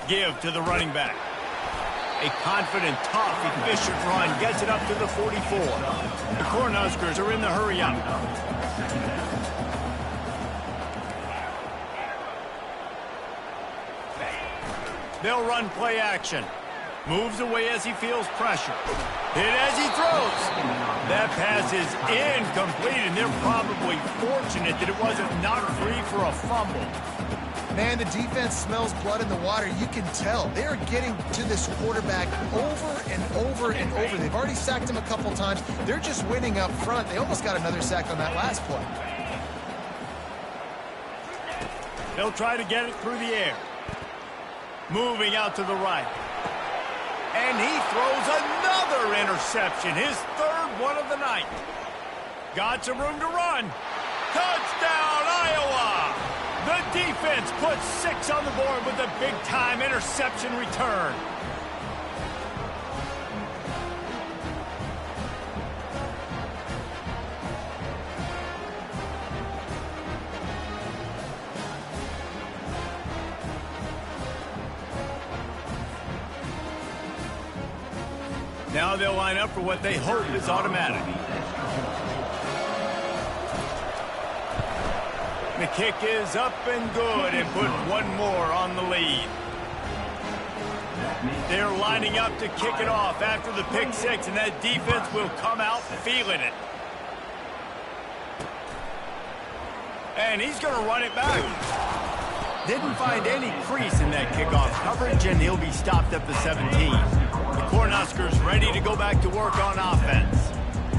[SPEAKER 5] Give to the running back. A confident, tough, efficient run gets it up to the 44. The Cornhuskers are in the hurry up. They'll run play action. Moves away as he feels pressure. Hit as he throws. That pass is incomplete, and they're probably fortunate that it wasn't knocked free for a fumble.
[SPEAKER 6] Man, the defense smells blood in the water. You can tell. They are getting to this quarterback over and over and over. They've already sacked him a couple times. They're just winning up front. They almost got another sack on that last play.
[SPEAKER 5] They'll try to get it through the air. Moving out to the right. And he throws another interception. His third one of the night. Got some room to run. Touchdown, Iowa! The defense puts 6 on the board with a big-time interception return. Now they'll line up for what they hope is automatic. The kick is up and good and put one more on the lead. They're lining up to kick it off after the pick six, and that defense will come out feeling it. And he's going to run it back. Didn't find any crease in that kickoff coverage, and he'll be stopped at the 17. The Cornhuskers ready to go back to work on offense.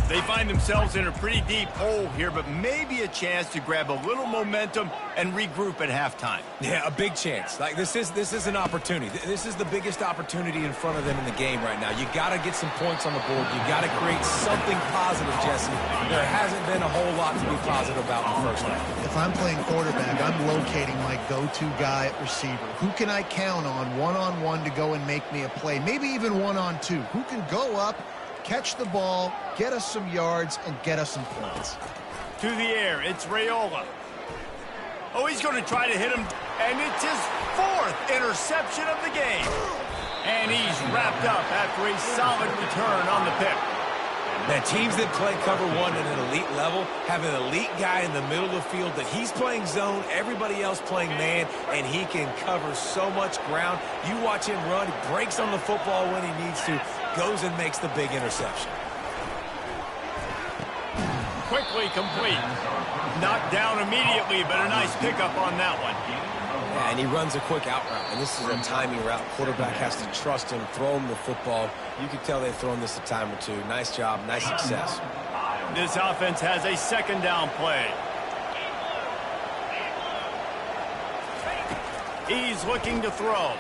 [SPEAKER 5] They find themselves in a pretty deep hole here, but maybe a chance to grab a little momentum and regroup at halftime.
[SPEAKER 7] Yeah, a big chance. Like this is an opportunity. This is the biggest opportunity in front of them in the game right now. You got to get some points on the board. You got to create something positive, Jesse. There hasn't been a whole lot to be positive about in the first half.
[SPEAKER 6] If I'm playing quarterback, I'm locating my go-to guy at receiver. Who can I count on one-on-one to go and make me a play? Maybe even one-on-two. Who can go up, catch the ball, get us some yards, and get us some points.
[SPEAKER 5] To the air, it's Raiola. Oh, he's going to try to hit him, and it's his 4th interception of the game. And he's wrapped up after a solid return on the pick.
[SPEAKER 7] Now, teams that play cover one at an elite level have an elite guy in the middle of the field that he's playing zone, everybody else playing man, and he can cover so much ground. You watch him run, he breaks on the football when he needs to, goes and makes the big interception.
[SPEAKER 5] Quickly complete. Knocked down immediately, but a nice pickup on that one.
[SPEAKER 7] Yeah, and he runs a quick out route, and this is a timing route. Quarterback has to trust him, throw him the football. You can tell they've thrown this a time or two. Nice job, nice success.
[SPEAKER 5] This offense has a 2nd down play. He's looking to throw.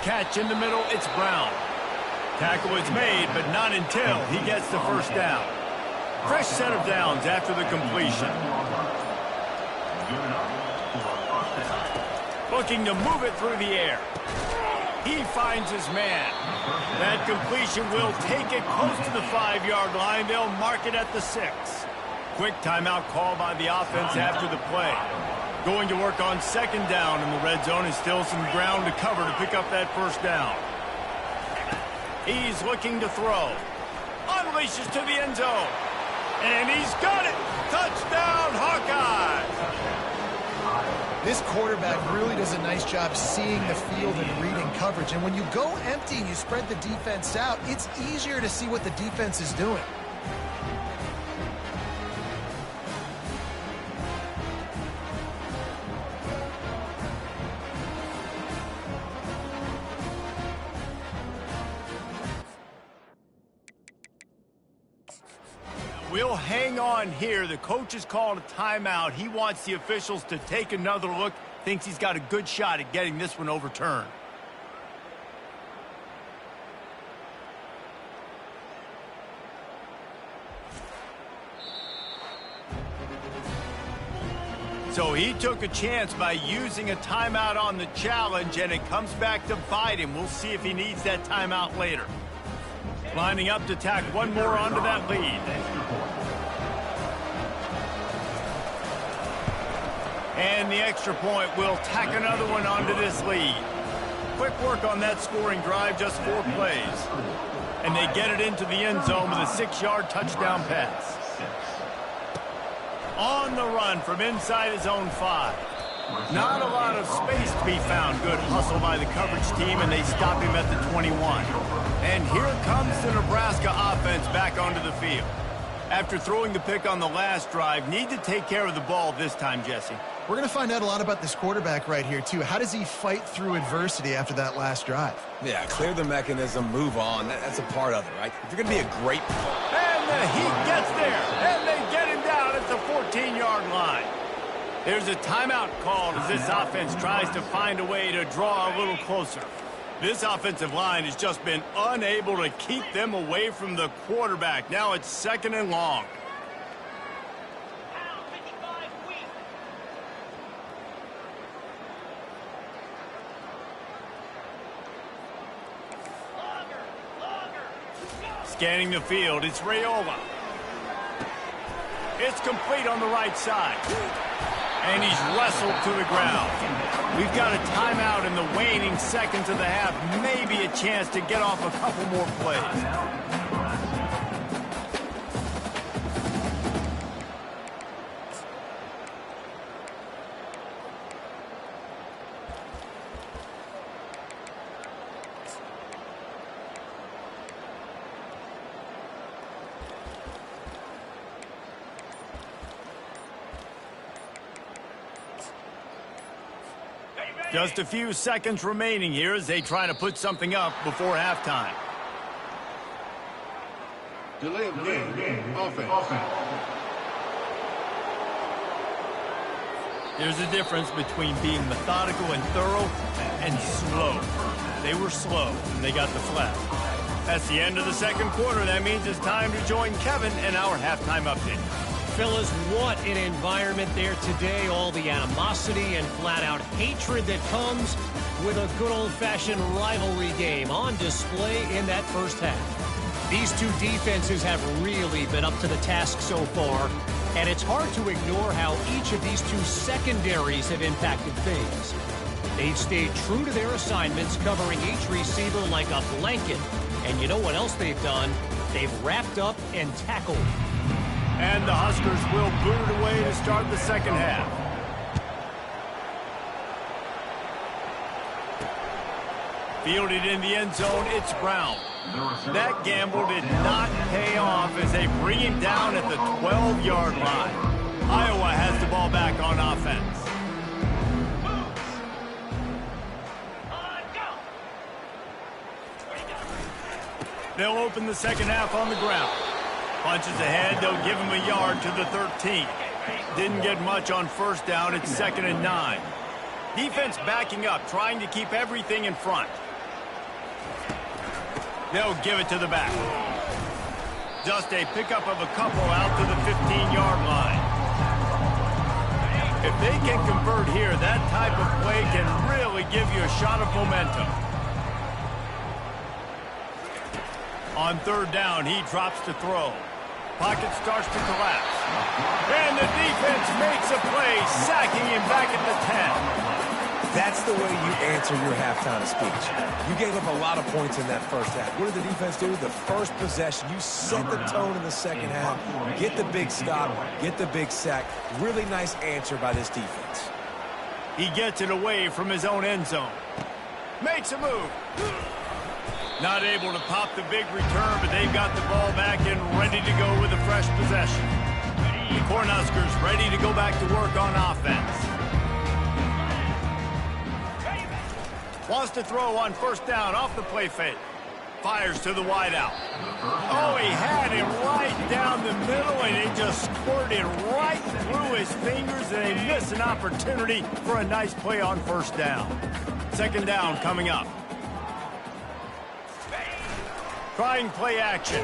[SPEAKER 5] Catch in the middle, it's Brown. Tackle is made, but not until he gets the first down. Fresh set of downs after the completion. Looking to move it through the air. He finds his man. That completion will take it close to the 5-yard line. They'll mark it at the 6. Quick timeout call by the offense after the play. Going to work on 2nd down in the red zone, and still some ground to cover to pick up that 1st down. He's looking to throw. Unleashes to the end zone. And he's got it. Touchdown, Hawkeyes.
[SPEAKER 6] This quarterback really does a nice job seeing the field and reading coverage. And when you go empty and you spread the defense out, it's easier to see what the defense is doing.
[SPEAKER 5] We'll hang on here. The coach has called a timeout. He wants the officials to take another look. Thinks he's got a good shot at getting this one overturned. So he took a chance by using a timeout on the challenge, and it comes back to bite him. We'll see if he needs that timeout later. Lining up to tack one more onto that lead. And the extra point will tack another one onto this lead. Quick work on that scoring drive, just 4 plays. And they get it into the end zone with a 6-yard touchdown pass. On the run from inside his own 5. Not a lot of space to be found. Good hustle by the coverage team, and they stop him at the 21. And here comes the Nebraska offense back onto the field. After throwing the pick on the last drive, need to take care of the ball this time, Jesse.
[SPEAKER 6] We're going to find out a lot about this quarterback right here, too. How does he fight through adversity after that last drive?
[SPEAKER 7] Yeah, clear the mechanism, move on. That's a part of it, right? If you're going to be a great...
[SPEAKER 5] And the heat gets there, and they get him down at the 14-yard line. There's a timeout called as this offense tries to find a way to draw a little closer. This offensive line has just been unable to keep them away from the quarterback. Now it's 2nd and long. Scanning the field, it's Raiola. It's complete on the right side. And he's wrestled to the ground. We've got a timeout in the waning seconds of the half. Maybe a chance to get off a couple more plays. Just a few seconds remaining here as they try to put something up before halftime.
[SPEAKER 8] Delay of game. Offense.
[SPEAKER 5] There's a difference between being methodical and thorough and slow. They were slow, and they got the flag. That's the end of the 2nd quarter. That means it's time to join Kevin and our halftime update.
[SPEAKER 3] Fellas, what an environment there today. All the animosity and flat-out hatred that comes with a good old-fashioned rivalry game on display in that first half. These two defenses have really been up to the task so far, and it's hard to ignore how each of these two secondaries have impacted things. They've stayed true to their assignments, covering each receiver like a blanket. And you know what else they've done? They've wrapped up and tackled.
[SPEAKER 5] And the Huskers will boot it away to start the 2nd half. Fielded in the end zone, it's Brown. That gamble did not pay off as they bring him down at the 12-yard line. Iowa has the ball back on offense. They'll open the 2nd half on the ground. Punches ahead, they'll give him a yard to the 13. Didn't get much on 1st down, it's 2nd and 9. Defense backing up, trying to keep everything in front. They'll give it to the back. Just a pickup of a couple out to the 15-yard line. If they can convert here, that type of play can really give you a shot of momentum. On third down, he drops to throw. Pocket starts to collapse. And the defense makes a play, sacking him back at the 10.
[SPEAKER 7] That's the way you answer your halftime speech. You gave up a lot of points in that first half. What did the defense do? The first possession, you set the tone in the second half. Get the big stop, get the big sack. Really nice answer by this defense.
[SPEAKER 5] He gets it away from his own end zone. Makes a move. Not able to pop the big return, but they've got the ball back and ready to go with a fresh possession. The Cornhuskers ready to go back to work on offense. Wants to throw on first down off the play fake. Fires to the wideout. Oh, he had him right down the middle, and it just squirted right through his fingers, and they miss an opportunity for a nice play on first down. Second down coming up. Trying play action.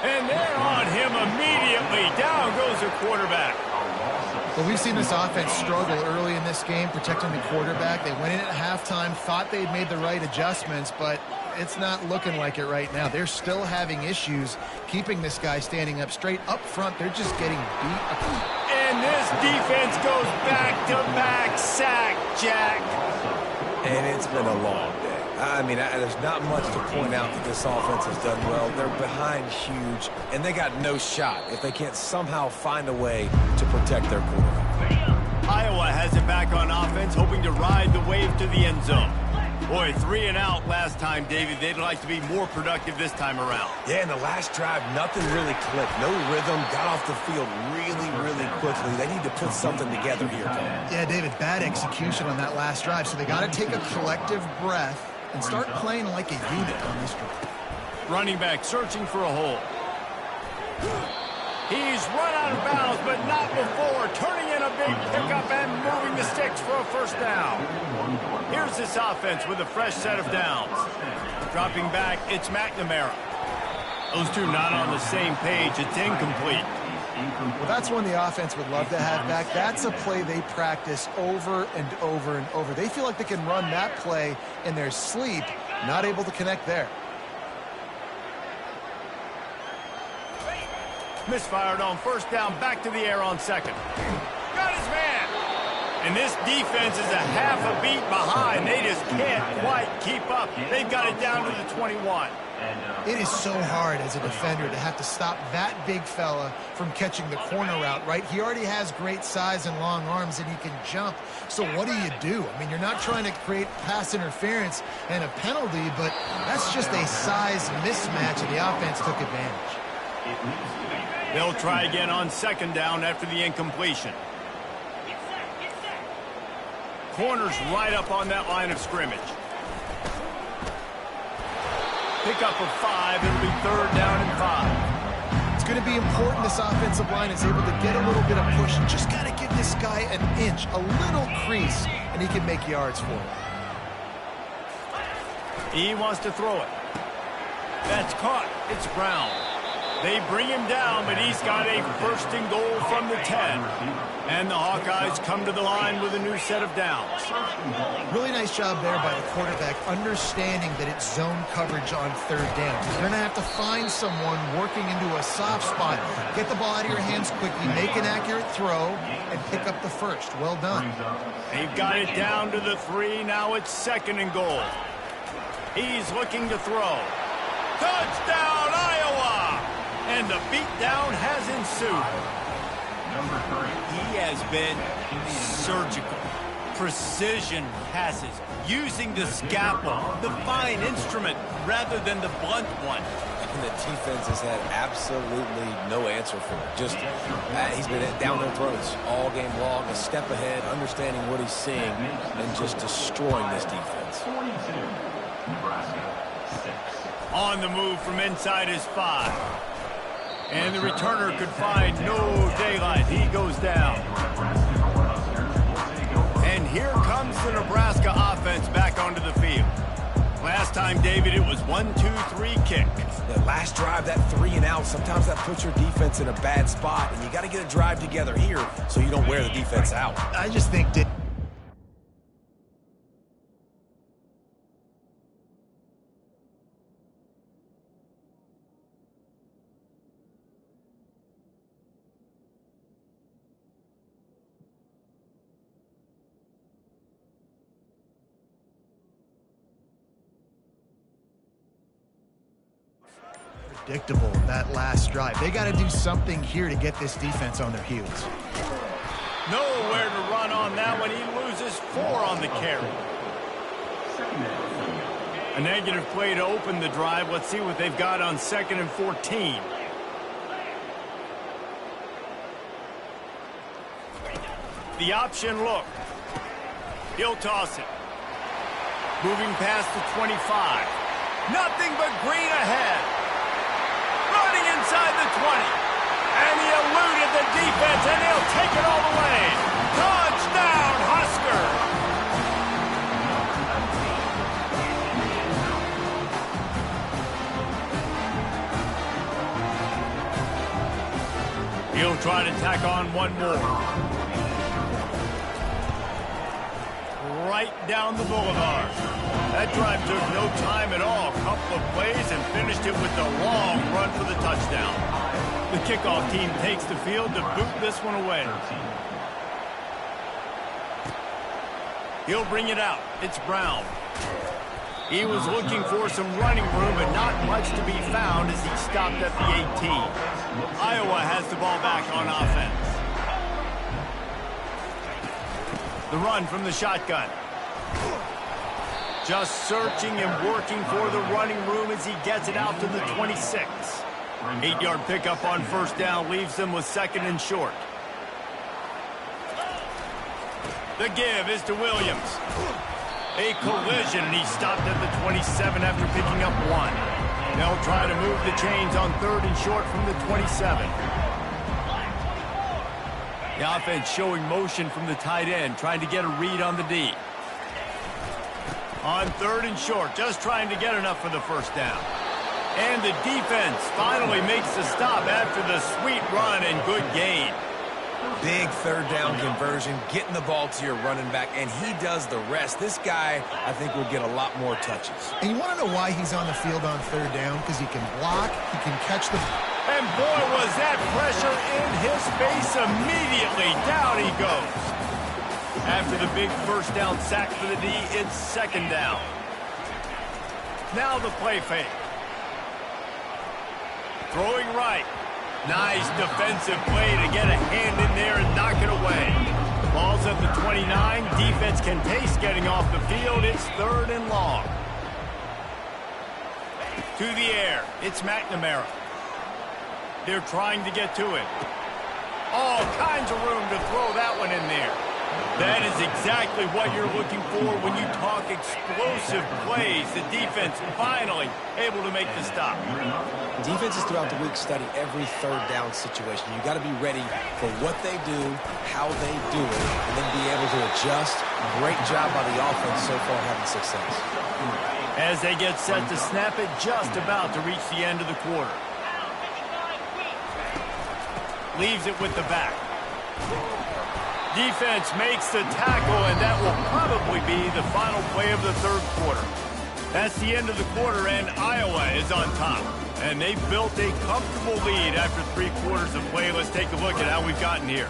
[SPEAKER 5] And they're on him immediately. Down goes the quarterback.
[SPEAKER 6] Well, we've seen this offense struggle early in this game, protecting the quarterback. They went in at halftime, thought they'd made the right adjustments, but it's not looking like it right now. They're still having issues keeping this guy standing up straight. Up front, they're just getting beat up.
[SPEAKER 5] And this defense goes back-to-back sack, Jack.
[SPEAKER 7] And it's been a long day. I mean, there's not much to point out that this offense has done well. They're behind huge, and they got no shot if they can't somehow find a way to protect their quarterback.
[SPEAKER 5] Iowa has it back on offense, hoping to ride the wave to the end zone. Boy, 3 and out last time, David. They'd like to be more productive this time around.
[SPEAKER 7] Yeah, in the last drive, nothing really clicked. No rhythm, got off the field really quickly. They need to put something together here, Tom.
[SPEAKER 6] Yeah, David, bad execution on that last drive, so they got to take a collective breath and start playing like a unit on this drive.
[SPEAKER 5] Running back searching for a hole. He's run out of bounds, but not before. Turning in a big pickup and moving the sticks for a first down. Here's this offense with a fresh set of downs. Dropping back, it's McNamara. Those two not on the same page. It's incomplete.
[SPEAKER 6] Well, that's one the offense would love to have back. That's a play they practice over and over and over. They feel like they can run that play in their sleep, not able to connect there.
[SPEAKER 5] Misfired on first down, back to the air on second. Got his man. And this defense is a half a beat behind. They just can't quite keep up. They've got it down to the 21.
[SPEAKER 6] It is so hard as a defender to have to stop that big fella from catching the corner route, right? He already has great size and long arms, and he can jump. So what do you do? I mean, you're not trying to create pass interference and a penalty, but that's just a size mismatch, and the offense took advantage.
[SPEAKER 5] They'll try again on second down after the incompletion. Corners right up on that line of scrimmage. Pick up of 5. It'll be third down and 5.
[SPEAKER 6] It's going to be important this offensive line is able to get a little bit of push. Just got to give this guy an inch, a little crease, and he can make yards for it.
[SPEAKER 5] He wants to throw it. That's caught. It's Brown. They bring him down, but he's got a first and goal from the 10. And the Hawkeyes come to the line with a new set of downs.
[SPEAKER 6] Really nice job there by the quarterback, understanding that it's zone coverage on third down. You're going to have to find someone working into a soft spot. Get the ball out of your hands quickly, make an accurate throw, and pick up the first. Well done.
[SPEAKER 5] They've got it down to the 3. Now it's second and goal. He's looking to throw. Touchdown, Iowa! And the beatdown has ensued. He has been surgical. Precision passes, using the scalpel, the fine instrument, rather than the blunt one.
[SPEAKER 7] And the defense has had absolutely no answer for it. Just, he's been down their throats all game long, a step ahead, understanding what he's seeing, and just destroying this defense.
[SPEAKER 5] On the move from inside his 5. And the returner could find no daylight. He goes down. And here comes the Nebraska offense back onto the field. Last time, David, it was 1-2-3 kick.
[SPEAKER 7] The last drive, that 3 and out, sometimes that puts your defense in a bad spot, and you got to get a drive together here so you don't wear the defense out.
[SPEAKER 6] I just think predictable, that last drive. They got to do something here to get this defense on their heels.
[SPEAKER 5] Nowhere to run on that one. He loses 4 on the carry. A negative play to open the drive. Let's see what they've got on 2nd and 14. The option look. He'll toss it. Moving past the 25. Nothing but green ahead. Running inside the 20. And he eluded the defense, and he'll take it all the way. Touchdown, Husker! He'll try to tack on one more. Right down the boulevard. That drive took no time at all. Couple of plays and finished it with a long run for the touchdown. The kickoff team takes the field to boot this one away. He'll bring it out. It's Brown. He was looking for some running room, but not much to be found as he stopped at the 18. Iowa has the ball back on offense. The run from the shotgun. Just searching and working for the running room as he gets it out to the 26. 8-yard pickup on 1st down leaves them with 2nd and short. The give is to Williams. A collision, and he stopped at the 27 after picking up 1. They'll try to move the chains on 3rd and short from the 27. The offense showing motion from the tight end, trying to get a read on the D. On 3rd and short, just trying to get enough for the 1st down. And the defense finally makes the stop after the sweet run and good gain.
[SPEAKER 7] Big 3rd down conversion, getting the ball to your running back, and he does the rest. This guy, I think, will get a lot more touches.
[SPEAKER 6] And you want to know why he's on the field on 3rd down? Because he can block, he can catch the...
[SPEAKER 5] And boy, was that pressure in his face immediately. Down he goes. After the big 1st down sack for the D, it's 2nd down. Now the play fake. Throwing right. Nice defensive play to get a hand in there and knock it away. Ball's at the 29. Defense can taste getting off the field. It's 3rd and long. To the air. It's McNamara. They're trying to get to it. All kinds of room to throw that one in there. That is exactly what you're looking for when you talk explosive plays. The defense finally able to make the stop.
[SPEAKER 9] Defenses throughout the week study every 3rd down situation. You got to be ready for what they do, how they do it, and then be able to adjust. Great job by the offense so far having success.
[SPEAKER 5] As they get set to snap it, just about to reach the end of the quarter. Leaves it with the back. Defense makes the tackle, and that will probably be the final play of the 3rd quarter. That's the end of the quarter, and Iowa is on top. And they've built a comfortable lead after 3 quarters of play. Let's take a look at how we've gotten here.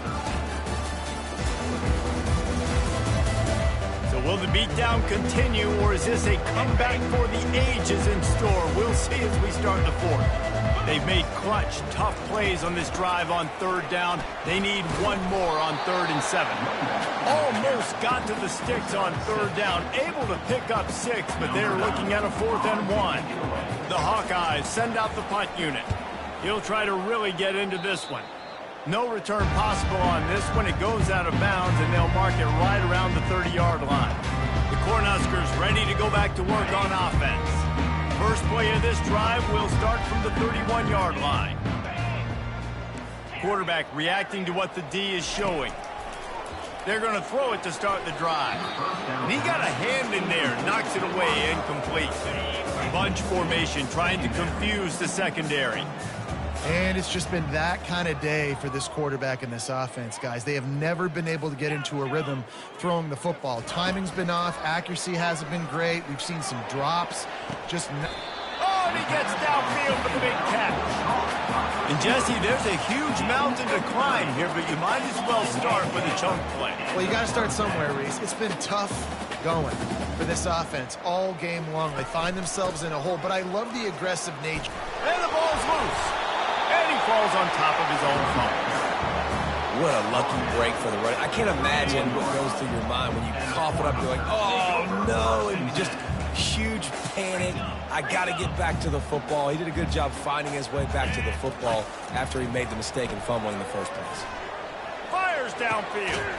[SPEAKER 5] So will the beatdown continue, or is this a comeback for the ages in store? We'll see as we start the 4th. They've made clutch, tough plays on this drive on 3rd down. They need one more on 3rd and 7. Almost got to the sticks on 3rd down. Able to pick up 6, but they're looking at a 4th and 1. The Hawkeyes send out the punt unit. He'll try to really get into this one. No return possible on this one. It goes out of bounds, and they'll mark it right around the 30-yard line. The Cornhuskers ready to go back to work on offense. First play of this drive will start from the 31-yard line. Quarterback reacting to what the D is showing. They're going to throw it to start the drive. And he got a hand in there, knocks it away, incomplete. Bunch formation trying to confuse the secondary.
[SPEAKER 6] And it's just been that kind of day for this quarterback and this offense, guys. They have never been able to get into a rhythm throwing the football. Timing's been off. Accuracy hasn't been great. We've seen some drops.
[SPEAKER 5] Oh, and he gets downfield for the big catch. And, Jesse, there's a huge mountain to climb here, but you might as well start with a chunk play.
[SPEAKER 6] Well, you got to start somewhere, Reese. It's been tough going for this offense all game long. They find themselves in a hole, but I love the aggressive nature.
[SPEAKER 5] And the ball's loose. And he falls on top of his own fumble.
[SPEAKER 7] What a lucky break for the run. I can't imagine what goes through your mind when you cough it up. You're like, oh, no, and just huge panic. I got to get back to the football. He did a good job finding his way back to the football after he made the mistake in fumbling in the first place.
[SPEAKER 5] Fires downfield.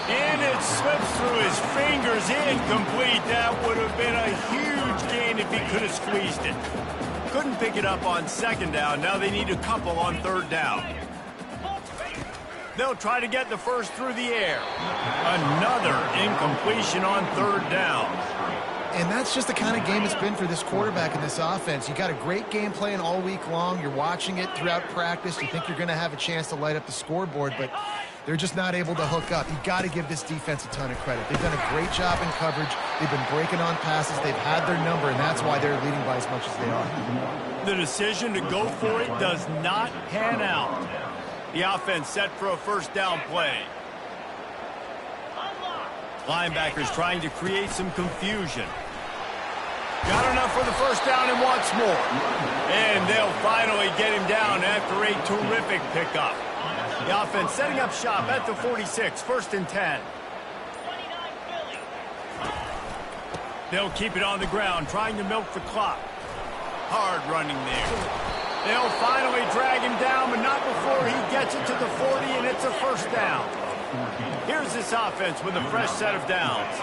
[SPEAKER 5] And it slips through his fingers. Incomplete. That would have been a huge gain if he could have squeezed it. Couldn't pick it up on second down. Now they need a couple on third down. They'll try to get the first through the air. Another incompletion on third down.
[SPEAKER 6] And that's just the kind of game it's been for this quarterback in this offense. You got a great game plan all week long. You're watching it throughout practice. You think you're going to have a chance to light up the scoreboard, but they're just not able to hook up. You got to give this defense a ton of credit. They've done a great job in coverage. They've been breaking on passes. They've had their number, and that's why they're leading by as much as they are.
[SPEAKER 5] The decision to go for it does not pan out. The offense set for a first down play. Linebackers trying to create some confusion. Got enough for the first down and wants more. And they'll finally get him down after a terrific pickup. The offense setting up shop at the 46, first and 10. They'll keep it on the ground, trying to milk the clock. Hard running there. They'll finally drag him down, but not before he gets it to the 40, and it's a first down. Here's this offense with a fresh set of downs.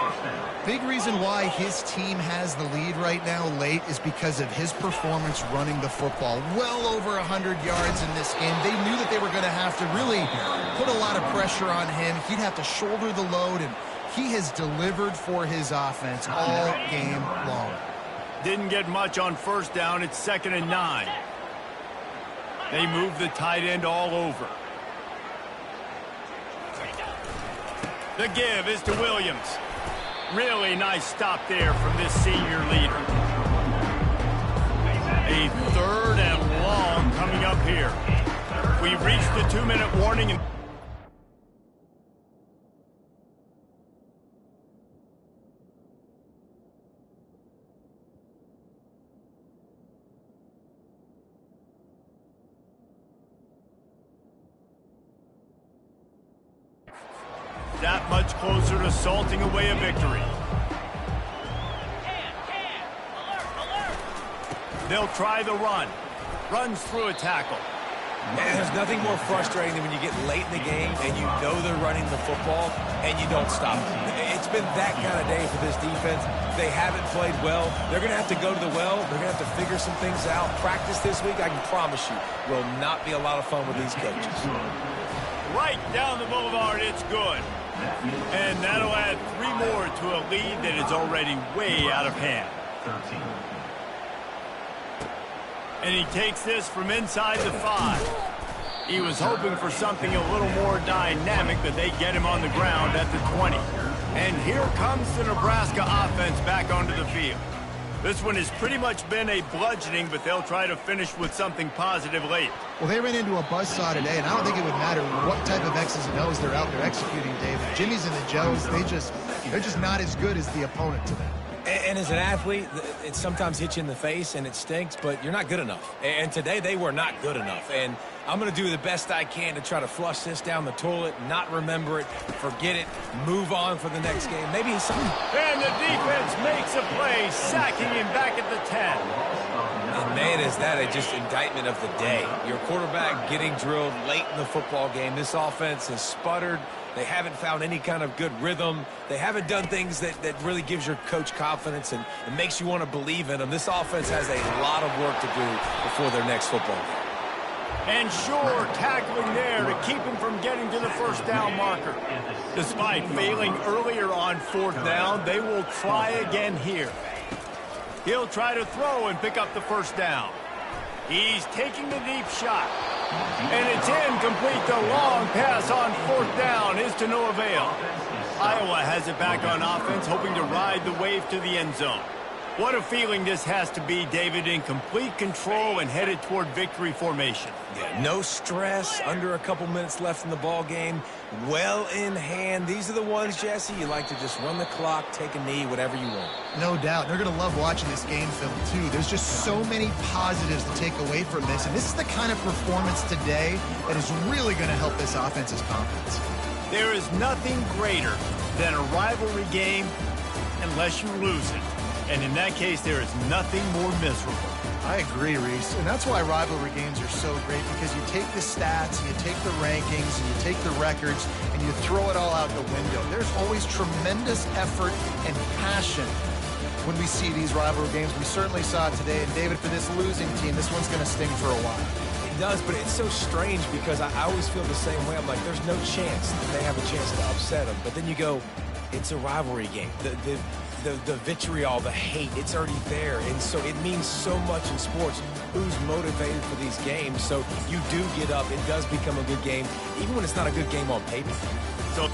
[SPEAKER 6] Big reason why his team has the lead right now late is because of his performance running the football. Well over 100 yards in this game. They knew that they were going to have to really put a lot of pressure on him. He'd have to shoulder the load, and he has delivered for his offense all game long.
[SPEAKER 5] Didn't get much on first down. It's 2nd and 9. They move the tight end all over. The give is to Williams. Really nice stop there from this senior leader. A 3rd and long coming up here. We've reached the 2-minute warning. That much closer to salting away a victory. They'll try the run. Runs through a tackle.
[SPEAKER 7] Man, there's nothing more frustrating than when you get late in the game and you know they're running the football and you don't stop them. It's been that kind of day for this defense. They haven't played well. They're going to have to go to the well. They're going to have to figure some things out. Practice this week, I can promise you, will not be a lot of fun with these coaches.
[SPEAKER 5] Right down the boulevard, it's good. And that'll add 3 more to a lead that is already way out of hand. And he takes this from inside the 5. He was hoping for something a little more dynamic, but they get him on the ground at the 20. And here comes the Nebraska offense back onto the field. This one has pretty much been a bludgeoning, but they'll try to finish with something positive late.
[SPEAKER 6] Well, they ran into a buzzsaw today, and I don't think it would matter what type of X's and O's they're out there executing, Dave. The Jimmies and the Joes, they're just not as good as the opponent to them.
[SPEAKER 7] And as an athlete, it sometimes hits you in the face and it stinks, but you're not good enough. And today they were not good enough. And I'm going to do the best I can to try to flush this down the toilet, not remember it, forget it, move on for the next game. Maybe something.
[SPEAKER 5] And the defense makes a play, sacking him back at the 10.
[SPEAKER 7] And man, is that just indictment of the day. Your quarterback getting drilled late in the football game. This offense has sputtered. They haven't found any kind of good rhythm. They haven't done things that really gives your coach confidence and makes you want to believe in them. This offense has a lot of work to do before their next football game.
[SPEAKER 5] And sure, tackling there to keep him from getting to the first down marker. Despite failing earlier on 4th down, they will try again here. He'll try to throw and pick up the first down. He's taking the deep shot. And it's incomplete. The long pass on 4th down is to no avail. Iowa has it back on offense, hoping to ride the wave to the end zone. What a feeling this has to be, David, in complete control and headed toward victory formation.
[SPEAKER 7] Yeah, no stress, under a couple minutes left in the ball game, well in hand. These are the ones, Jesse, you like to just run the clock, take a knee, whatever you want.
[SPEAKER 6] No doubt. They're going to love watching this game film, too. There's just so many positives to take away from this, and this is the kind of performance today that is really going to help this offense's confidence.
[SPEAKER 5] There is nothing greater than a rivalry game unless you lose it. And in that case, there is nothing more miserable.
[SPEAKER 6] I agree, Reese. And that's why rivalry games are so great, because you take the stats, and you take the rankings, and you take the records, and you throw it all out the window. There's always tremendous effort and passion when we see these rivalry games. We certainly saw it today. And, David, for this losing team, this one's going to sting for a while.
[SPEAKER 7] It does, but it's so strange because I always feel the same way. I'm like, there's no chance that they have a chance to upset them. But then you go, it's a rivalry game. The vitriol, the hate, it's already there. And so it means so much in sports. Who's motivated for these games? So you do get up. It does become a good game, even when it's not a good game on paper.
[SPEAKER 5] So